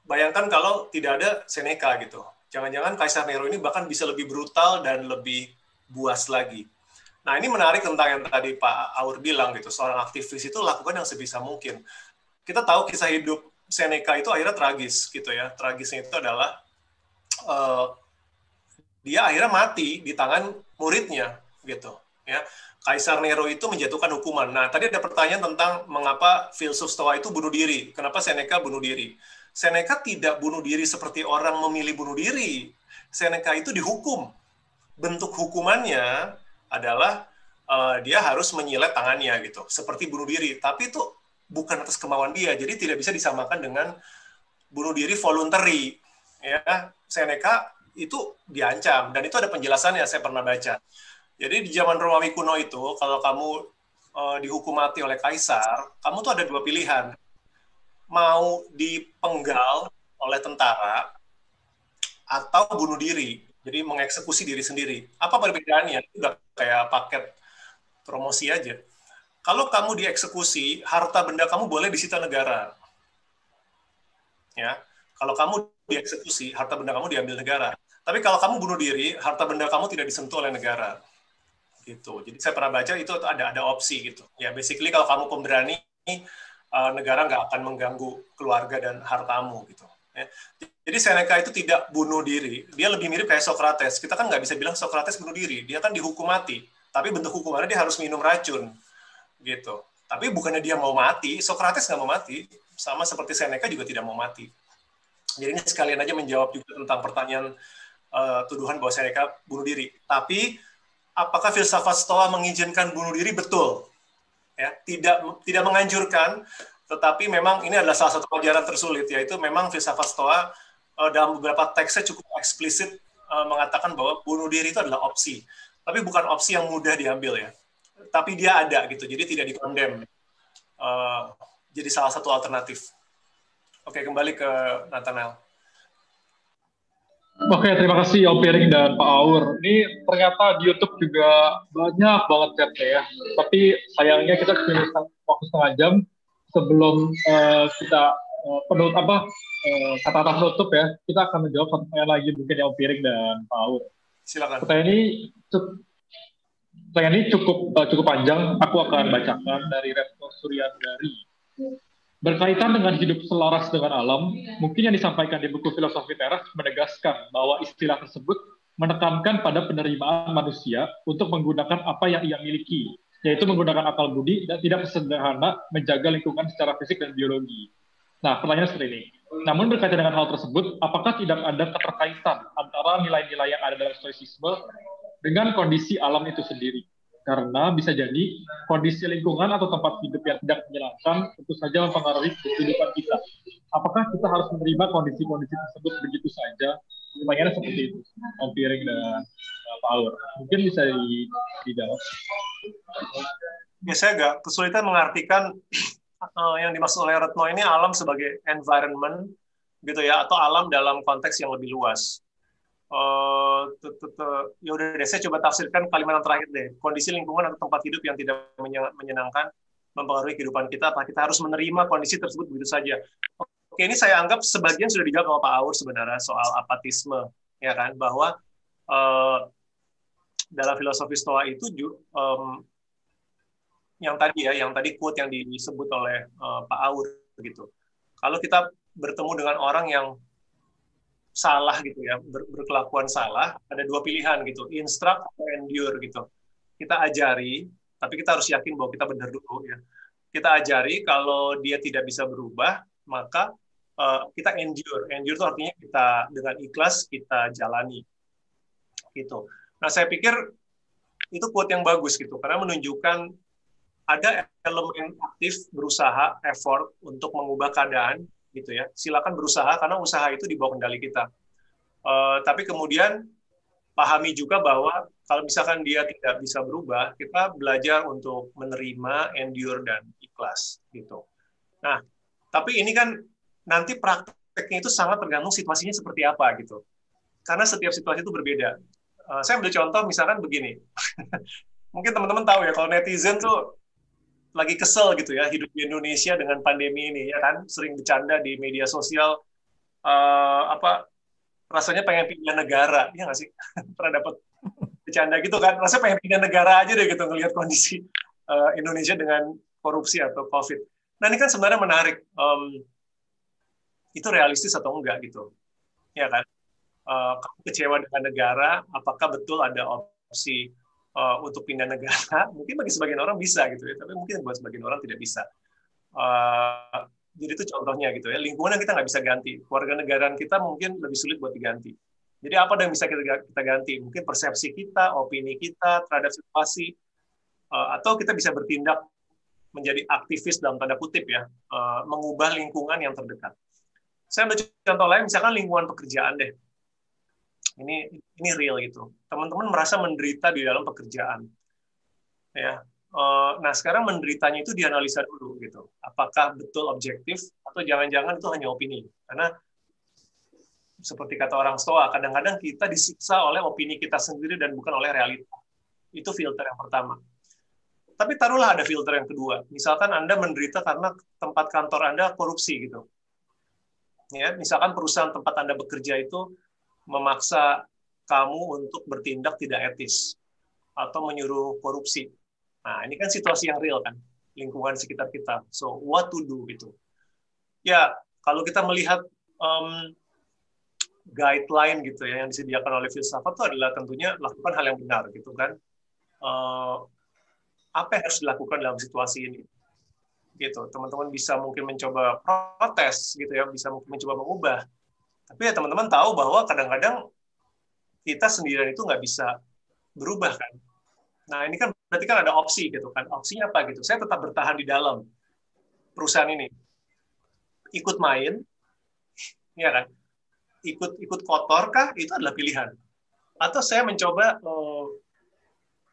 Speaker 3: Bayangkan kalau tidak ada Seneca gitu. Jangan-jangan Kaisar Nero ini bahkan bisa lebih brutal dan lebih buas lagi. Nah, ini menarik tentang yang tadi Pak Aur bilang gitu. Seorang aktivis itu lakukan yang sebisa mungkin. Kita tahu kisah hidup Seneca itu akhirnya tragis gitu ya. Tragisnya itu adalah dia akhirnya mati di tangan muridnya gitu ya. Kaisar Nero itu menjatuhkan hukuman. Nah, tadi ada pertanyaan tentang mengapa filsuf Stoa itu bunuh diri. Kenapa Seneca bunuh diri? Seneca tidak bunuh diri seperti orang memilih bunuh diri. Seneca itu dihukum. Bentuk hukumannya adalah dia harus menyilet tangannya gitu, seperti bunuh diri. Tapi itu bukan atas kemauan dia, jadi tidak bisa disamakan dengan bunuh diri voluntary. Ya, Seneca itu diancam, dan itu ada penjelasannya, saya pernah baca. Jadi di zaman Romawi kuno itu, kalau kamu dihukum mati oleh kaisar, kamu tuh ada dua pilihan. Mau dipenggal oleh tentara atau bunuh diri, jadi mengeksekusi diri sendiri. Apa perbedaannya? Itu udah kayak paket promosi aja. Kalau kamu dieksekusi, harta benda kamu boleh disita negara. Ya, kalau kamu dieksekusi, harta benda kamu diambil negara. Tapi kalau kamu bunuh diri, harta benda kamu tidak disentuh oleh negara. Gitu. Jadi saya pernah baca itu ada opsi gitu. Ya, basically kalau kamu pemberani, negara nggak akan mengganggu keluarga dan hartamu gitu. Ya. Jadi Seneca itu tidak bunuh diri. Dia lebih mirip kayak Socrates. Kita kan nggak bisa bilang Socrates bunuh diri. Dia kan dihukum mati. Tapi bentuk hukumannya dia harus minum racun. Gitu. Tapi bukannya dia mau mati. Socrates nggak mau mati. Sama seperti Seneca juga tidak mau mati. Jadi ini sekalian aja menjawab juga tentang pertanyaan tuduhan bahwa Seneca bunuh diri. Tapi apakah filsafat Stoa mengizinkan bunuh diri? Betul. Ya, tidak menganjurkan. Tetapi memang ini adalah salah satu pelajaran tersulit, yaitu memang filsafat Stoa dalam beberapa teksnya cukup eksplisit mengatakan bahwa bunuh diri itu adalah opsi. Tapi bukan opsi yang mudah diambil ya. Tapi dia ada gitu, jadi tidak dikondem. Jadi salah satu alternatif. Oke, kembali ke Nathanael.
Speaker 2: Oke, terima kasih Om Piring dan Pak Aur. Ini ternyata di YouTube juga banyak banget chatnya ya. Tapi sayangnya kita punya waktu setengah jam sebelum kita kata-kata penutup ya. Kita akan menjawab satu pertanyaan lagi mungkin ya Om Piring dan Pak Aur.
Speaker 3: Silakan.
Speaker 2: Pertanyaan ini cukup panjang. Aku akan bacakan dari Retno Suryandari. Berkaitan dengan hidup selaras dengan alam, mungkin yang disampaikan di buku Filosofi Teras menegaskan bahwa istilah tersebut menekankan pada penerimaan manusia untuk menggunakan apa yang ia miliki, yaitu menggunakan akal budi dan tidak sederhana menjaga lingkungan secara fisik dan biologi. Nah, pertanyaan seperti ini. Namun berkaitan dengan hal tersebut, apakah tidak ada keterkaitan antara nilai-nilai yang ada dalam stoicisme dengan kondisi alam itu sendiri? Karena bisa jadi kondisi lingkungan atau tempat hidup yang tidak menyenangkan tentu saja mempengaruhi kehidupan kita. Apakah kita harus menerima kondisi-kondisi tersebut begitu saja? Pertanyaannya seperti itu, Om Piring dan Pak Aur. Mungkin bisa dijawab.
Speaker 3: Ya, saya agak kesulitan mengartikan yang dimaksud oleh Retno ini alam sebagai environment, gitu ya, atau alam dalam konteks yang lebih luas. Ya udah deh, saya coba tafsirkan kalimat yang terakhir deh. Kondisi lingkungan atau tempat hidup yang tidak menyenangkan mempengaruhi kehidupan kita, apa kita harus menerima kondisi tersebut begitu saja? Oke, ini saya anggap sebagian sudah dijawab sama Pak Aur sebenarnya soal apatisme, ya kan, bahwa dalam filosofi Stoa itu yang tadi quote yang disebut oleh Pak Aur gitu. Kalau kita bertemu dengan orang yang salah gitu ya, berkelakuan salah, ada dua pilihan gitu, instruct atau endure gitu. Kita ajari, tapi kita harus yakin bahwa kita benar dulu ya. Kita ajari, kalau dia tidak bisa berubah, maka kita endure. Endure itu artinya kita dengan ikhlas kita jalani. Gitu. Nah, saya pikir itu quote yang bagus gitu, karena menunjukkan ada elemen aktif, berusaha, effort untuk mengubah keadaan gitu ya. Silakan berusaha karena usaha itu di bawah kendali kita. Tapi kemudian pahami juga bahwa kalau misalkan dia tidak bisa berubah, kita belajar untuk menerima, endure dan ikhlas gitu. Nah, tapi ini kan nanti prakteknya itu sangat tergantung situasinya seperti apa gitu. Karena setiap situasi itu berbeda. Saya ambil contoh misalkan begini. Mungkin teman-teman tahu ya, kalau netizen tuh lagi kesel gitu ya hidup di Indonesia dengan pandemi ini ya kan, sering bercanda di media sosial rasanya pengen pindah negara, ya nggak sih? Pernah dapat bercanda gitu kan, rasanya pengen pindah negara aja deh gitu ngelihat kondisi Indonesia dengan korupsi atau COVID. Nah, ini kan sebenarnya menarik, itu realistis atau enggak gitu, ya kan? Kamu kecewa dengan negara, apakah betul ada opsi untuk pindah negara? Mungkin bagi sebagian orang bisa gitu ya, tapi mungkin buat sebagian orang tidak bisa. Jadi itu contohnya gitu ya, lingkungan yang kita nggak bisa ganti, keluarga negaraan kita mungkin lebih sulit buat diganti. Jadi apa yang bisa kita ganti? Mungkin persepsi kita, opini kita terhadap situasi, atau kita bisa bertindak menjadi aktivis dalam tanda kutip ya, mengubah lingkungan yang terdekat. Saya ambil contoh lain, misalkan lingkungan pekerjaan deh. Ini real gitu. Teman-teman merasa menderita di dalam pekerjaan, ya. Nah, sekarang menderitanya itu dianalisa dulu gitu. Apakah betul objektif atau jangan-jangan itu hanya opini? Karena seperti kata orang Stoa, kadang-kadang kita disiksa oleh opini kita sendiri dan bukan oleh realita. Itu filter yang pertama. Tapi taruhlah ada filter yang kedua. Misalkan Anda menderita karena tempat kantor Anda korupsi gitu. Ya, misalkan perusahaan tempat Anda bekerja itu memaksa kamu untuk bertindak tidak etis atau menyuruh korupsi. Nah, ini kan situasi yang real kan, lingkungan sekitar kita. So, what to do gitu. Ya, kalau kita melihat guideline gitu ya yang disediakan oleh filsafat itu adalah tentunya lakukan hal yang benar gitu kan. Apa yang harus dilakukan dalam situasi ini? Gitu, teman-teman bisa mungkin mencoba protes gitu ya, bisa mungkin mencoba mengubah. Tapi ya teman-teman tahu bahwa kadang-kadang kita sendirian itu nggak bisa berubah kan. Nah ini kan berarti kan ada opsi gitu kan. Opsinya apa gitu? Saya tetap bertahan di dalam perusahaan ini, ikut main, ya kan? Ikut kotor kah? Itu adalah pilihan. Atau saya mencoba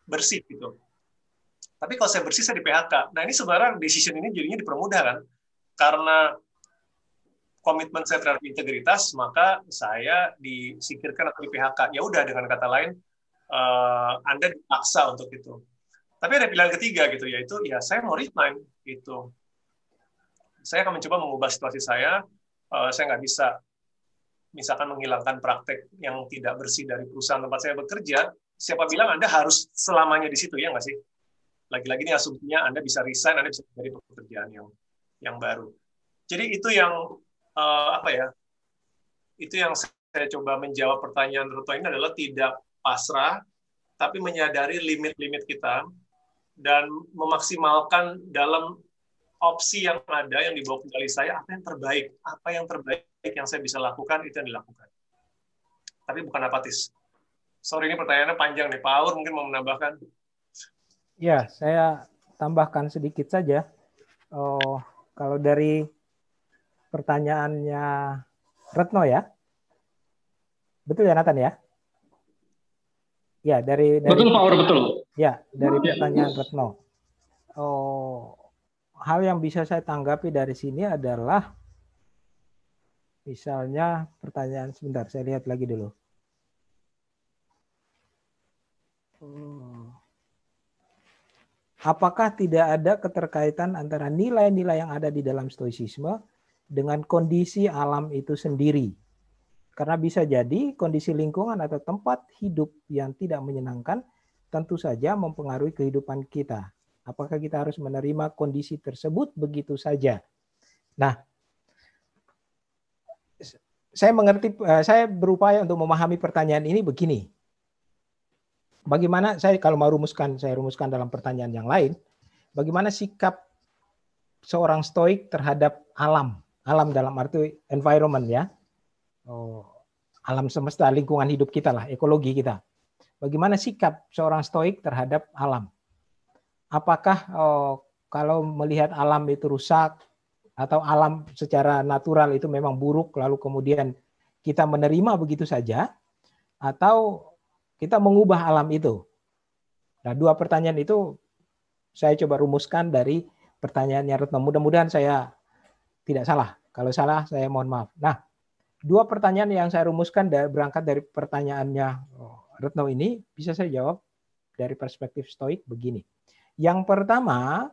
Speaker 3: bersih gitu. Tapi kalau saya bersih, saya di PHK. Nah, ini sebenarnya decision ini jadinya dipermudah kan. Karena komitmen saya terhadap integritas, maka saya disingkirkan atau di PHK. Ya udah, dengan kata lain, Anda dipaksa untuk itu. Tapi ada pilihan ketiga gitu, yaitu ya saya mau resign gitu. Saya akan mencoba mengubah situasi saya nggak bisa misalkan menghilangkan praktek yang tidak bersih dari perusahaan tempat saya bekerja. Siapa bilang Anda harus selamanya di situ, ya nggak sih? Lagi-lagi ini asumsinya Anda bisa resign, Anda bisa mencari pekerjaan yang baru. Jadi itu yang itu yang saya coba menjawab pertanyaan Retno ini adalah tidak pasrah, tapi menyadari limit-limit kita dan memaksimalkan dalam opsi yang ada yang dibawa kendali saya apa yang terbaik yang saya bisa lakukan itu yang dilakukan. Tapi bukan apatis. Sorry ini pertanyaannya panjang nih, Pak Aur mungkin mau menambahkan.
Speaker 4: Ya, saya tambahkan sedikit saja. Kalau dari pertanyaannya Retno ya, betul ya Nathan ya? Ya dari
Speaker 2: betul Pak Aur, betul.
Speaker 4: Ya dari pertanyaan Retno. Hal yang bisa saya tanggapi dari sini adalah, misalnya pertanyaan sebentar, saya lihat lagi dulu. Apakah tidak ada keterkaitan antara nilai-nilai yang ada di dalam stoicisme dengan kondisi alam itu sendiri? Karena bisa jadi kondisi lingkungan atau tempat hidup yang tidak menyenangkan tentu saja mempengaruhi kehidupan kita. Apakah kita harus menerima kondisi tersebut begitu saja? Nah, saya berupaya untuk memahami pertanyaan ini begini. Bagaimana saya rumuskan dalam pertanyaan yang lain, bagaimana sikap seorang stoik terhadap alam dalam arti environment ya, alam semesta, lingkungan hidup kita lah, ekologi kita. Bagaimana sikap seorang stoik terhadap alam? Apakah kalau melihat alam itu rusak atau alam secara natural itu memang buruk, lalu kemudian kita menerima begitu saja, atau kita mengubah alam itu? Nah, dua pertanyaan itu saya coba rumuskan dari pertanyaannya Retno. Mudah-mudahan saya tidak salah. Kalau salah, saya mohon maaf. Nah, dua pertanyaan yang saya rumuskan berangkat dari pertanyaannya Retno ini, bisa saya jawab dari perspektif stoik begini. Yang pertama,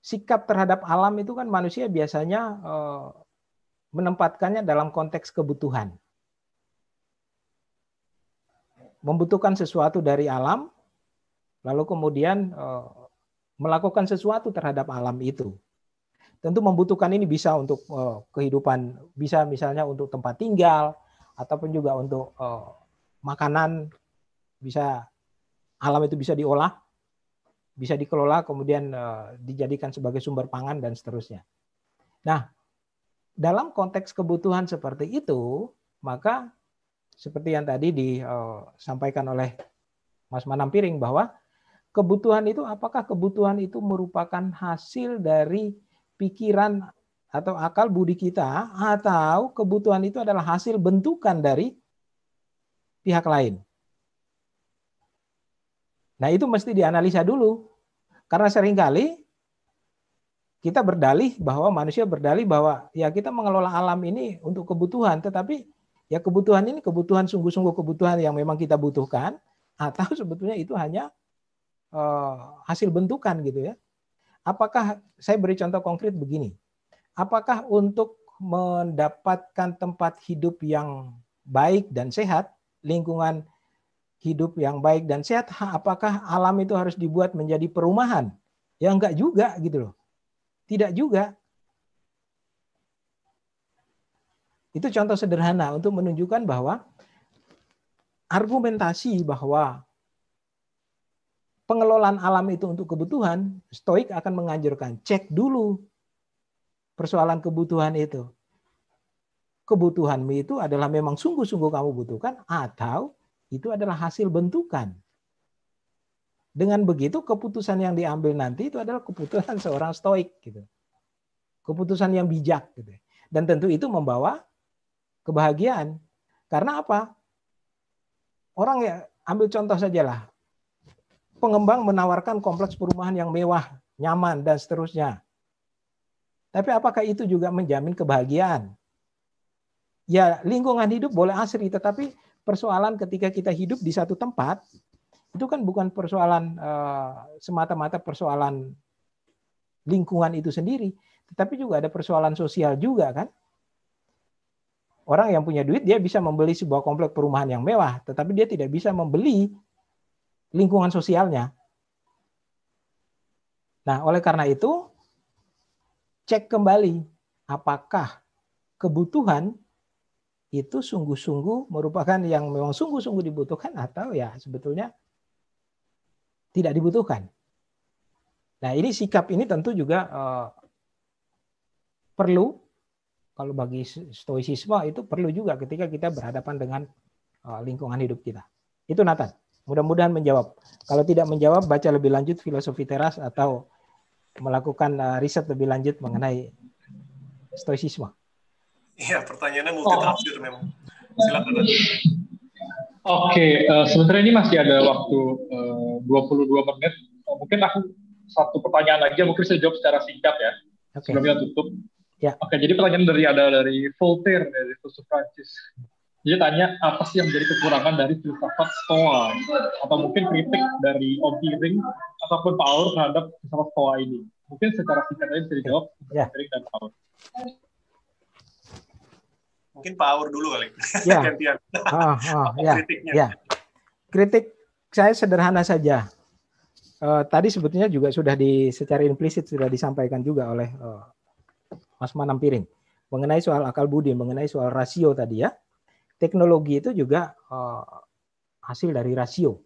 Speaker 4: sikap terhadap alam itu kan manusia biasanya menempatkannya dalam konteks kebutuhan. Membutuhkan sesuatu dari alam, lalu kemudian melakukan sesuatu terhadap alam itu. Tentu membutuhkan ini bisa untuk kehidupan, bisa misalnya untuk tempat tinggal, ataupun juga untuk makanan, bisa alam itu bisa diolah, bisa dikelola, kemudian dijadikan sebagai sumber pangan dan seterusnya. Nah, dalam konteks kebutuhan seperti itu, maka seperti yang tadi disampaikan oleh Mas Manampiring bahwa kebutuhan itu, apakah kebutuhan itu merupakan hasil dari pikiran atau akal budi kita, atau kebutuhan itu adalah hasil bentukan dari pihak lain. Nah, itu mesti dianalisa dulu. Karena seringkali kita manusia berdalih bahwa ya kita mengelola alam ini untuk kebutuhan, tetapi ya kebutuhan ini kebutuhan sungguh-sungguh kebutuhan yang memang kita butuhkan, atau sebetulnya itu hanya hasil bentukan gitu ya. Apakah, saya beri contoh konkret begini, apakah untuk mendapatkan tempat hidup yang baik dan sehat, lingkungan hidup yang baik dan sehat, apakah alam itu harus dibuat menjadi perumahan? Ya enggak juga gitu loh. Tidak juga. Itu contoh sederhana untuk menunjukkan bahwa argumentasi bahwa pengelolaan alam itu untuk kebutuhan, Stoik akan menganjurkan cek dulu persoalan kebutuhan itu. Kebutuhanmu itu adalah memang sungguh-sungguh kamu butuhkan atau itu adalah hasil bentukan. Dengan begitu keputusan yang diambil nanti itu adalah keputusan seorang Stoik gitu. Keputusan yang bijak gitu. Dan tentu itu membawa kebahagiaan. Karena apa? Orang ya, ambil contoh sajalah. Pengembang menawarkan kompleks perumahan yang mewah, nyaman, dan seterusnya. Tapi apakah itu juga menjamin kebahagiaan? Ya, lingkungan hidup boleh asri, tetapi persoalan ketika kita hidup di satu tempat, itu kan bukan persoalan semata-mata persoalan lingkungan itu sendiri, tetapi juga ada persoalan sosial juga kan. Orang yang punya duit, dia bisa membeli sebuah kompleks perumahan yang mewah, tetapi dia tidak bisa membeli lingkungan sosialnya. Nah, oleh karena itu, cek kembali apakah kebutuhan itu sungguh-sungguh merupakan yang memang sungguh-sungguh dibutuhkan atau ya sebetulnya tidak dibutuhkan. Nah, ini sikap ini tentu juga perlu, kalau bagi stoicisme itu perlu juga ketika kita berhadapan dengan lingkungan hidup kita. Itu Nathan. Mudah-mudahan menjawab. Kalau tidak menjawab, baca lebih lanjut Filosofi Teras atau melakukan riset lebih lanjut mengenai stoicisme.
Speaker 3: Iya, pertanyaannya multitafsir memang. Silakan.
Speaker 2: Oke, sebenarnya ini masih ada waktu 22 menit. Mungkin aku satu pertanyaan aja, mungkin saya jawab secara singkat ya.
Speaker 4: Oke.
Speaker 2: Sebelum kita tutup.
Speaker 4: Ya.
Speaker 2: Oke, jadi pertanyaan dari Voltaire, dari filsuf Prancis. Dia tanya, apa sih yang menjadi kekurangan dari filsafat Stoa? Atau mungkin kritik dari Om Piring ataupun Paul terhadap filsafat Stoa ini? Mungkin secara singkat aja bisa dijawab
Speaker 4: Ya.
Speaker 2: Piring dan Paul.
Speaker 3: Mungkin Paul dulu kali.
Speaker 4: Ya.
Speaker 3: Gantian.
Speaker 4: Ya.
Speaker 3: Kritiknya.
Speaker 4: Ya. Kritik saya sederhana saja. Tadi sebetulnya juga sudah secara implisit sudah disampaikan juga oleh Mas Manam Piring mengenai soal akal budi, mengenai soal rasio tadi ya. Teknologi itu juga hasil dari rasio,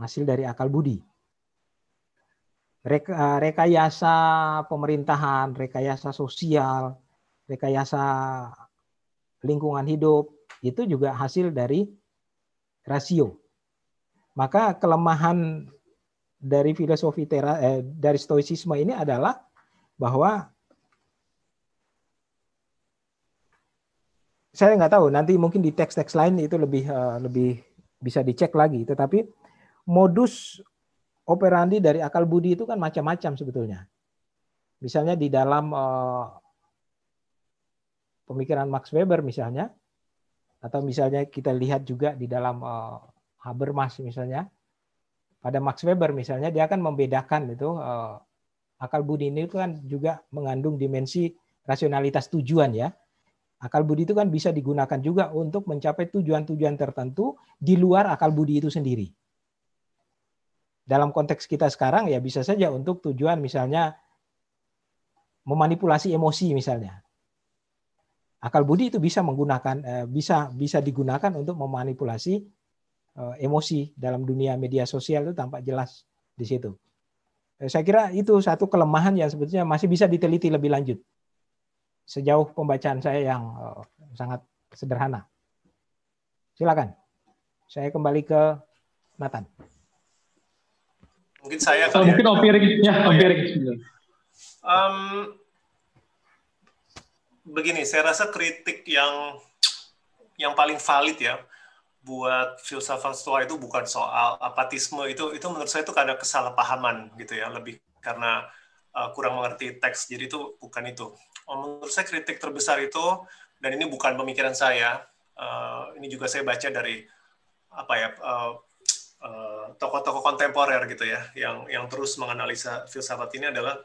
Speaker 4: hasil dari akal budi. Rekayasa pemerintahan, rekayasa sosial, rekayasa lingkungan hidup, itu juga hasil dari rasio. Maka kelemahan dari filosofi dari stoicisme ini adalah bahwa saya nggak tahu, nanti mungkin di teks-teks lain itu lebih bisa dicek lagi. Tetapi modus operandi dari akal budi itu kan macam-macam sebetulnya. Misalnya di dalam pemikiran Max Weber misalnya, atau misalnya kita lihat juga di dalam Habermas misalnya. Pada Max Weber misalnya dia akan membedakan itu akal budi ini kan juga mengandung dimensi rasionalitas tujuan ya. Akal budi itu kan bisa digunakan juga untuk mencapai tujuan-tujuan tertentu di luar akal budi itu sendiri. Dalam konteks kita sekarang ya bisa saja untuk tujuan misalnya memanipulasi emosi misalnya. Akal budi itu bisa menggunakan bisa digunakan untuk memanipulasi emosi dalam dunia media sosial itu tampak jelas di situ. Saya kira itu satu kelemahan yang sebetulnya masih bisa diteliti lebih lanjut. Sejauh pembacaan saya yang sangat sederhana. Silakan. Saya kembali ke Nathan.
Speaker 3: Mungkin saya kali
Speaker 2: mungkin Om Piring. Ya, Om Piring.
Speaker 3: Begini, saya rasa kritik yang paling valid ya buat filsafat Stoa itu bukan soal apatisme, itu menurut saya itu karena kesalahpahaman gitu ya, lebih karena kurang mengerti teks, jadi itu bukan itu. Menurut saya kritik terbesar itu, dan ini bukan pemikiran saya, ini juga saya baca dari tokoh-tokoh kontemporer gitu ya, yang terus menganalisa filsafat ini adalah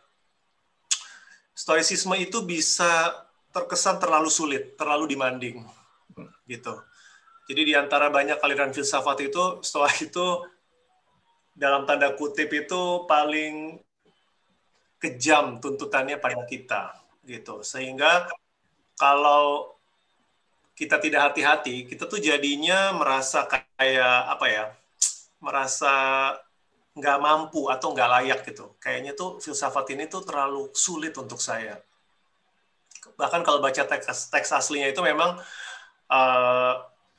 Speaker 3: Stoicisme itu bisa terkesan terlalu sulit, terlalu demanding, gitu. Jadi di antara banyak aliran filsafat itu, Stoa itu dalam tanda kutip itu paling kejam tuntutannya pada kita, gitu. Sehingga kalau kita tidak hati-hati, kita tuh jadinya merasa kayak apa ya? Merasa nggak mampu atau nggak layak gitu. Kayaknya tuh filsafat ini tuh terlalu sulit untuk saya. Bahkan kalau baca teks aslinya itu memang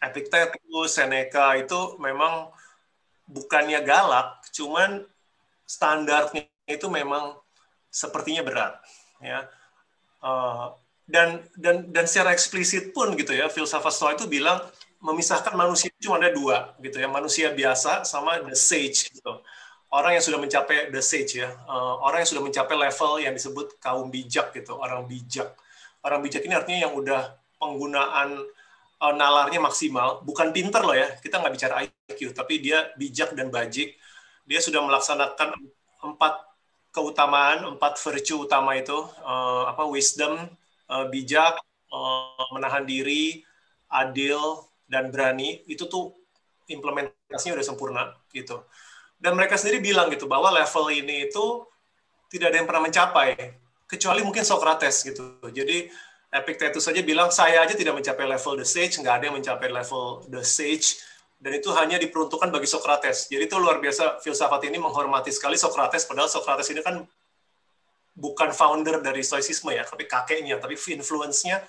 Speaker 3: Epictetus, Seneca itu memang bukannya galak, cuman standarnya itu memang sepertinya berat, ya. Dan secara eksplisit pun gitu ya, filsafat Stoa itu bilang memisahkan manusia itu cuma ada dua gitu ya, manusia biasa sama the sage gitu. Orang yang sudah mencapai the sage ya, orang yang sudah mencapai level yang disebut kaum bijak gitu, orang bijak. Orang bijak ini artinya yang udah penggunaan nalarnya maksimal, bukan pinter loh ya, kita nggak bicara IQ, tapi dia bijak dan bajik. Dia sudah melaksanakan 4 keutamaan, 4 virtue utama itu, wisdom, bijak, menahan diri, adil, dan berani. Itu tuh implementasinya udah sempurna gitu. Dan mereka sendiri bilang gitu bahwa level ini itu tidak ada yang pernah mencapai, kecuali mungkin Socrates gitu. Jadi Epictetus saja bilang, saya aja tidak mencapai level the sage, nggak ada yang mencapai level the sage, dan itu hanya diperuntukkan bagi Socrates. Jadi itu luar biasa, filsafat ini menghormati sekali Socrates, padahal Socrates ini kan bukan founder dari Stoicisme ya, tapi kakeknya, tapi influence-nya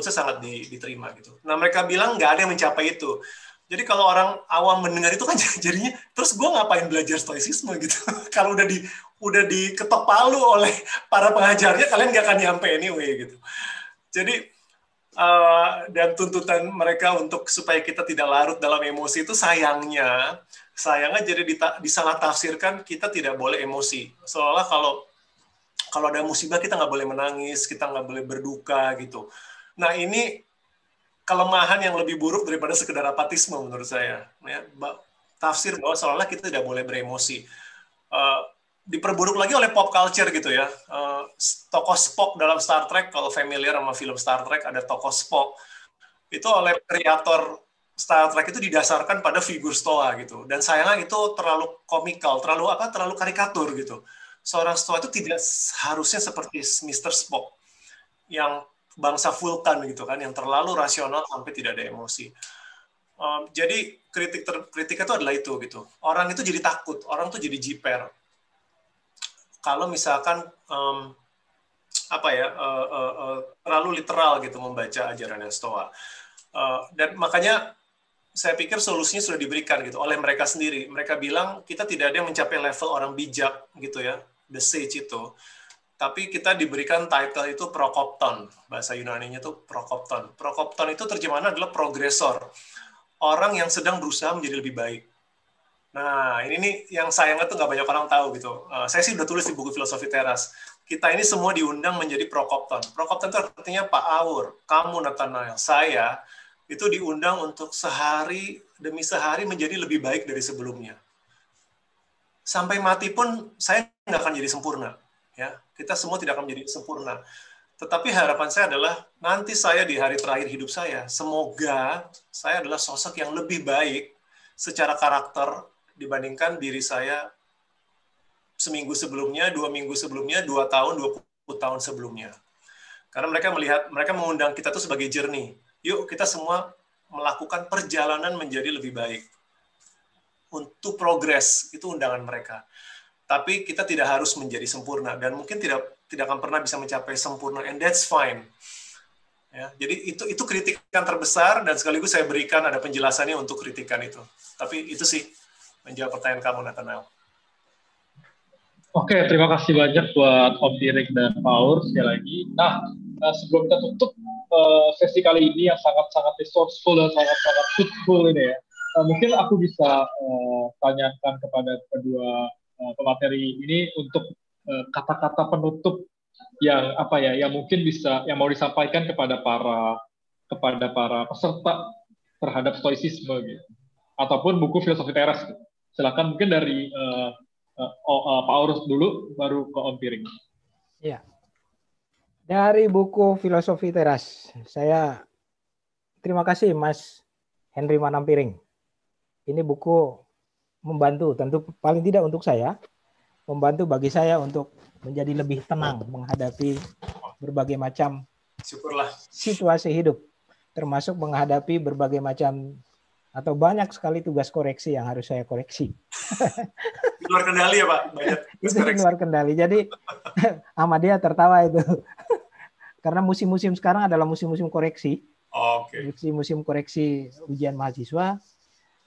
Speaker 3: sangat diterima gitu. Nah mereka bilang nggak ada yang mencapai itu. Jadi kalau orang awam mendengar itu kan jadinya, terus gue ngapain belajar Stoicisme gitu? Kalau udah diketok palu oleh para pengajarnya, kalian nggak akan nyampe anyway gitu. Jadi dan tuntutan mereka untuk supaya kita tidak larut dalam emosi itu sayangnya jadi disalah tafsirkan, kita tidak boleh emosi. Seolah kalau ada musibah kita nggak boleh menangis, kita nggak boleh berduka gitu. Nah ini kelemahan yang lebih buruk daripada sekedar apatisme menurut saya. Ya, tafsir bahwa seolah kita tidak boleh beremosi. Diperburuk lagi oleh pop culture gitu ya. Tokoh Spock dalam Star Trek, kalau familiar sama film Star Trek, ada tokoh Spock. Itu oleh kreator Star Trek itu didasarkan pada figur Stoa gitu. Dan sayangnya itu terlalu komikal, terlalu karikatur gitu. Seorang Stoa itu tidak harusnya seperti Mr. Spock yang bangsa Vulkan gitu kan, yang terlalu rasional sampai tidak ada emosi. Jadi kritiknya itu adalah itu gitu. Orang itu jadi takut, orang tuh jadi jiper. Kalau misalkan terlalu literal gitu membaca ajaran yang Stoa. Dan makanya saya pikir solusinya sudah diberikan gitu oleh mereka sendiri. Mereka bilang kita tidak ada yang mencapai level orang bijak gitu ya, the sage itu. Tapi kita diberikan title itu prokopton, bahasa Yunani-nya itu prokopton. Prokopton itu terjemahannya adalah progresor, orang yang sedang berusaha menjadi lebih baik. Nah, ini nih yang sayangnya tuh nggak banyak orang tahu gitu. Saya sih udah tulis di buku Filosofi Teras. Kita ini semua diundang menjadi prokopton. Prokopton itu artinya Pak Aur, kamu Nathanael, saya itu diundang untuk sehari demi sehari menjadi lebih baik dari sebelumnya. Sampai mati pun saya nggak akan jadi sempurna. Ya, kita semua tidak akan menjadi sempurna. Tetapi harapan saya adalah nanti saya di hari terakhir hidup saya, semoga saya adalah sosok yang lebih baik secara karakter dibandingkan diri saya seminggu sebelumnya, 2 minggu sebelumnya, 2 tahun, 20 tahun sebelumnya. Karena mereka mengundang kita tuh sebagai journey. Yuk kita semua melakukan perjalanan menjadi lebih baik. Untuk progres, itu undangan mereka. Tapi kita tidak harus menjadi sempurna dan mungkin tidak akan pernah bisa mencapai sempurna, and that's fine. Ya, jadi itu kritikan terbesar dan sekaligus saya berikan ada penjelasannya untuk kritikan itu. Tapi itu sih menjawab pertanyaan kamu, Nathanael.
Speaker 2: Oke, terima kasih banyak buat Om Dirk dan Paul sekali lagi. Nah, sebelum kita tutup sesi kali ini yang sangat-sangat resourceful dan sangat-sangat fruitful ini ya, mungkin aku bisa tanyakan kepada kedua pemateri ini untuk kata-kata penutup yang yang mungkin yang mau disampaikan kepada para peserta terhadap stoicisme gitu. ataupun buku filosofi teras. Silakan mungkin dari Pak Aurus dulu, baru ke Om Piring.
Speaker 4: Ya. Dari buku filosofi teras, saya terima kasih Mas Henry Manampiring. Ini buku membantu, tentu paling tidak untuk saya, membantu bagi saya untuk menjadi lebih tenang menghadapi berbagai macam
Speaker 3: Syukurlah.
Speaker 4: situasi hidup, termasuk menghadapi berbagai macam atau banyak sekali tugas koreksi yang harus saya koreksi.
Speaker 3: Di luar kendali ya Pak? Banyak
Speaker 4: Itu di luar kendali. Jadi Ahmadiyah tertawa itu. Karena musim-musim sekarang adalah musim-musim koreksi.
Speaker 3: Oke.
Speaker 4: Musim-musim koreksi ujian mahasiswa.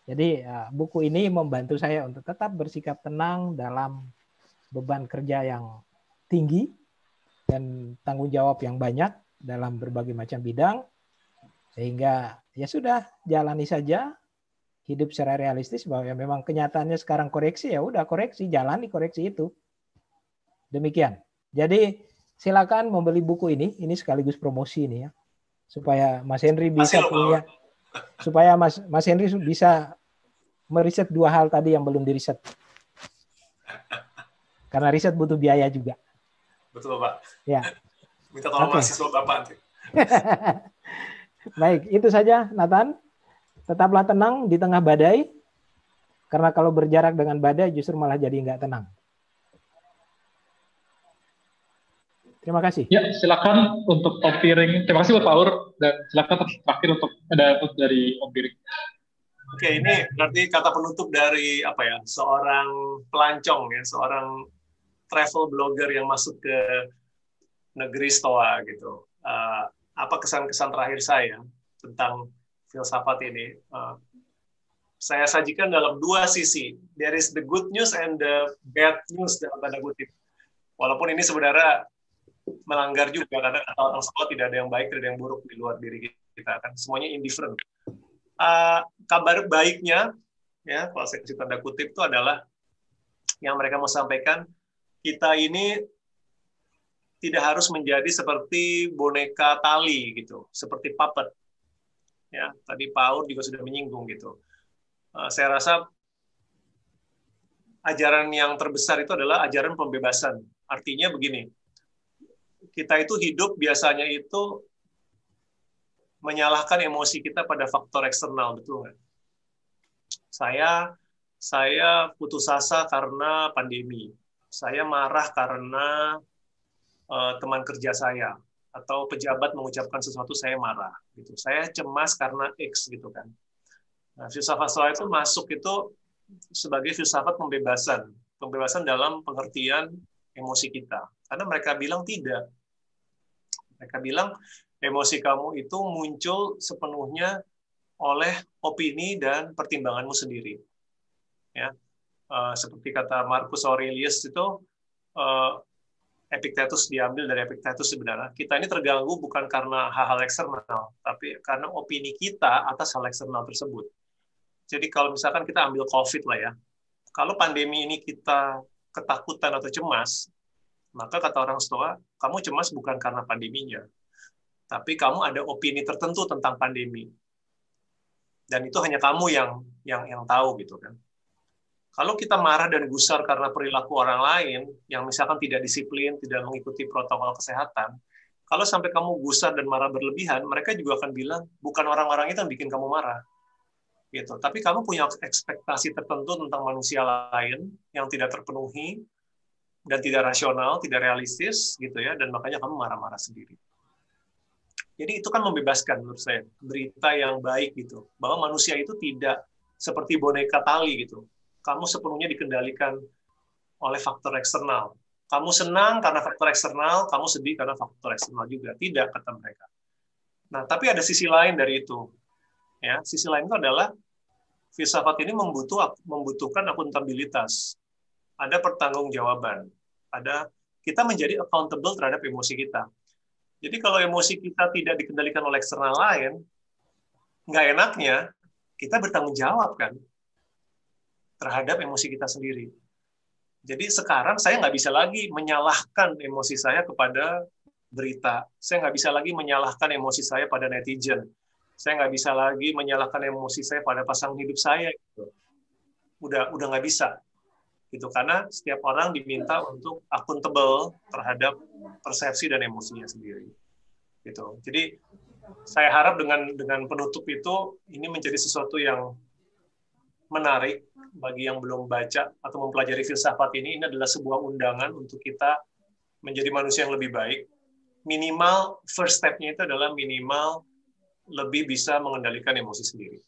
Speaker 4: Jadi buku ini membantu saya untuk tetap bersikap tenang dalam beban kerja yang tinggi dan tanggung jawab yang banyak dalam berbagai macam bidang. Sehingga ya sudah, jalani saja, hidup secara realistis bahwa ya memang kenyataannya sekarang koreksi, ya udah koreksi, jalani koreksi itu. Demikian. Jadi silakan membeli buku ini sekaligus promosi ini ya, supaya Mas Henry bisa punya, supaya Mas Henry bisa meriset dua hal tadi yang belum diriset. Karena riset butuh biaya juga.
Speaker 3: Betul Pak.
Speaker 4: Ya.
Speaker 3: Minta tolong mahasiswa Bapak nanti.
Speaker 4: Baik, itu saja Nathan. Tetaplah tenang di tengah badai, karena kalau berjarak dengan badai justru malah jadi nggak tenang. Terima kasih.
Speaker 2: Ya, silakan untuk Om Piring. Terima kasih buat Pak Aur, dan silakan terakhir untuk dari Om Piring.
Speaker 3: Oke, ini berarti kata penutup dari apa ya? Seorang pelancong ya, seorang travel blogger yang masuk ke negeri Stoa gitu. Apa kesan-kesan terakhir saya tentang filsafat ini? Saya sajikan dalam dua sisi. There is the good news and the bad news dalam tanda kutip. Walaupun ini sebenarnya melanggar juga, karena kata orang Stoa tidak ada yang baik, tidak ada yang buruk di luar diri kita, kan semuanya indifferent. Kabar baiknya, ya kalau saya kasih tanda kutip itu adalah yang mereka mau sampaikan, kita ini tidak harus menjadi seperti boneka tali gitu, seperti puppet. Ya, tadi Pak Aur juga sudah menyinggung gitu. Saya rasa ajaran yang terbesar itu adalah ajaran pembebasan. Artinya begini, kita itu hidup biasanya itu menyalahkan emosi kita pada faktor eksternal, betul nggak? Saya putus asa karena pandemi. Saya marah karena teman kerja saya atau pejabat mengucapkan sesuatu, saya marah gitu. Saya cemas karena X gitu kan. Nah, filsafat Stoa itu masuk itu sebagai filsafat pembebasan dalam pengertian emosi kita. Karena mereka bilang tidak. Mereka bilang emosi kamu itu muncul sepenuhnya oleh opini dan pertimbanganmu sendiri. Ya, seperti kata Marcus Aurelius itu, Epictetus diambil dari Epictetus sebenarnya. Kita ini terganggu bukan karena hal-hal eksternal, tapi karena opini kita atas hal eksternal tersebut. Jadi kalau misalkan kita ambil COVID lah ya, kalau pandemi ini kita ketakutan atau cemas, maka kata orang Stoa, kamu cemas bukan karena pandeminya, tapi kamu ada opini tertentu tentang pandemi. Dan itu hanya kamu yang tahu gitu kan. Kalau kita marah dan gusar karena perilaku orang lain, yang misalkan tidak disiplin, tidak mengikuti protokol kesehatan, kalau sampai kamu gusar dan marah berlebihan, mereka juga akan bilang, bukan orang-orang itu yang bikin kamu marah. Gitu. Tapi kamu punya ekspektasi tertentu tentang manusia lain yang tidak terpenuhi, dan tidak rasional, tidak realistis, gitu ya, dan makanya kamu marah-marah sendiri. Jadi itu kan membebaskan menurut saya, berita yang baik gitu, bahwa manusia itu tidak seperti boneka tali gitu. Kamu sepenuhnya dikendalikan oleh faktor eksternal. Kamu senang karena faktor eksternal, kamu sedih karena faktor eksternal juga. Tidak, kata mereka. Nah, tapi ada sisi lain dari itu. Ya, sisi lain itu adalah filsafat ini membutuhkan akuntabilitas. Ada pertanggungjawaban. Kita menjadi accountable terhadap emosi kita. Jadi kalau emosi kita tidak dikendalikan oleh eksternal lain, nggak enaknya kita bertanggung jawab kan terhadap emosi kita sendiri. Jadi sekarang saya nggak bisa lagi menyalahkan emosi saya kepada berita. Saya nggak bisa lagi menyalahkan emosi saya pada netizen. Saya nggak bisa lagi menyalahkan emosi saya pada pasangan hidup saya. Gitu. Udah nggak bisa. Gitu, karena setiap orang diminta untuk akuntabel terhadap persepsi dan emosinya sendiri. Gitu. Jadi saya harap dengan penutup itu ini menjadi sesuatu yang menarik bagi yang belum baca atau mempelajari filsafat ini adalah sebuah undangan untuk kita menjadi manusia yang lebih baik. Minimal first step-nya itu adalah minimal lebih bisa mengendalikan emosi sendiri.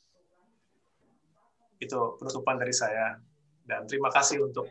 Speaker 3: Itu penutupan dari saya. Dan terima kasih untuk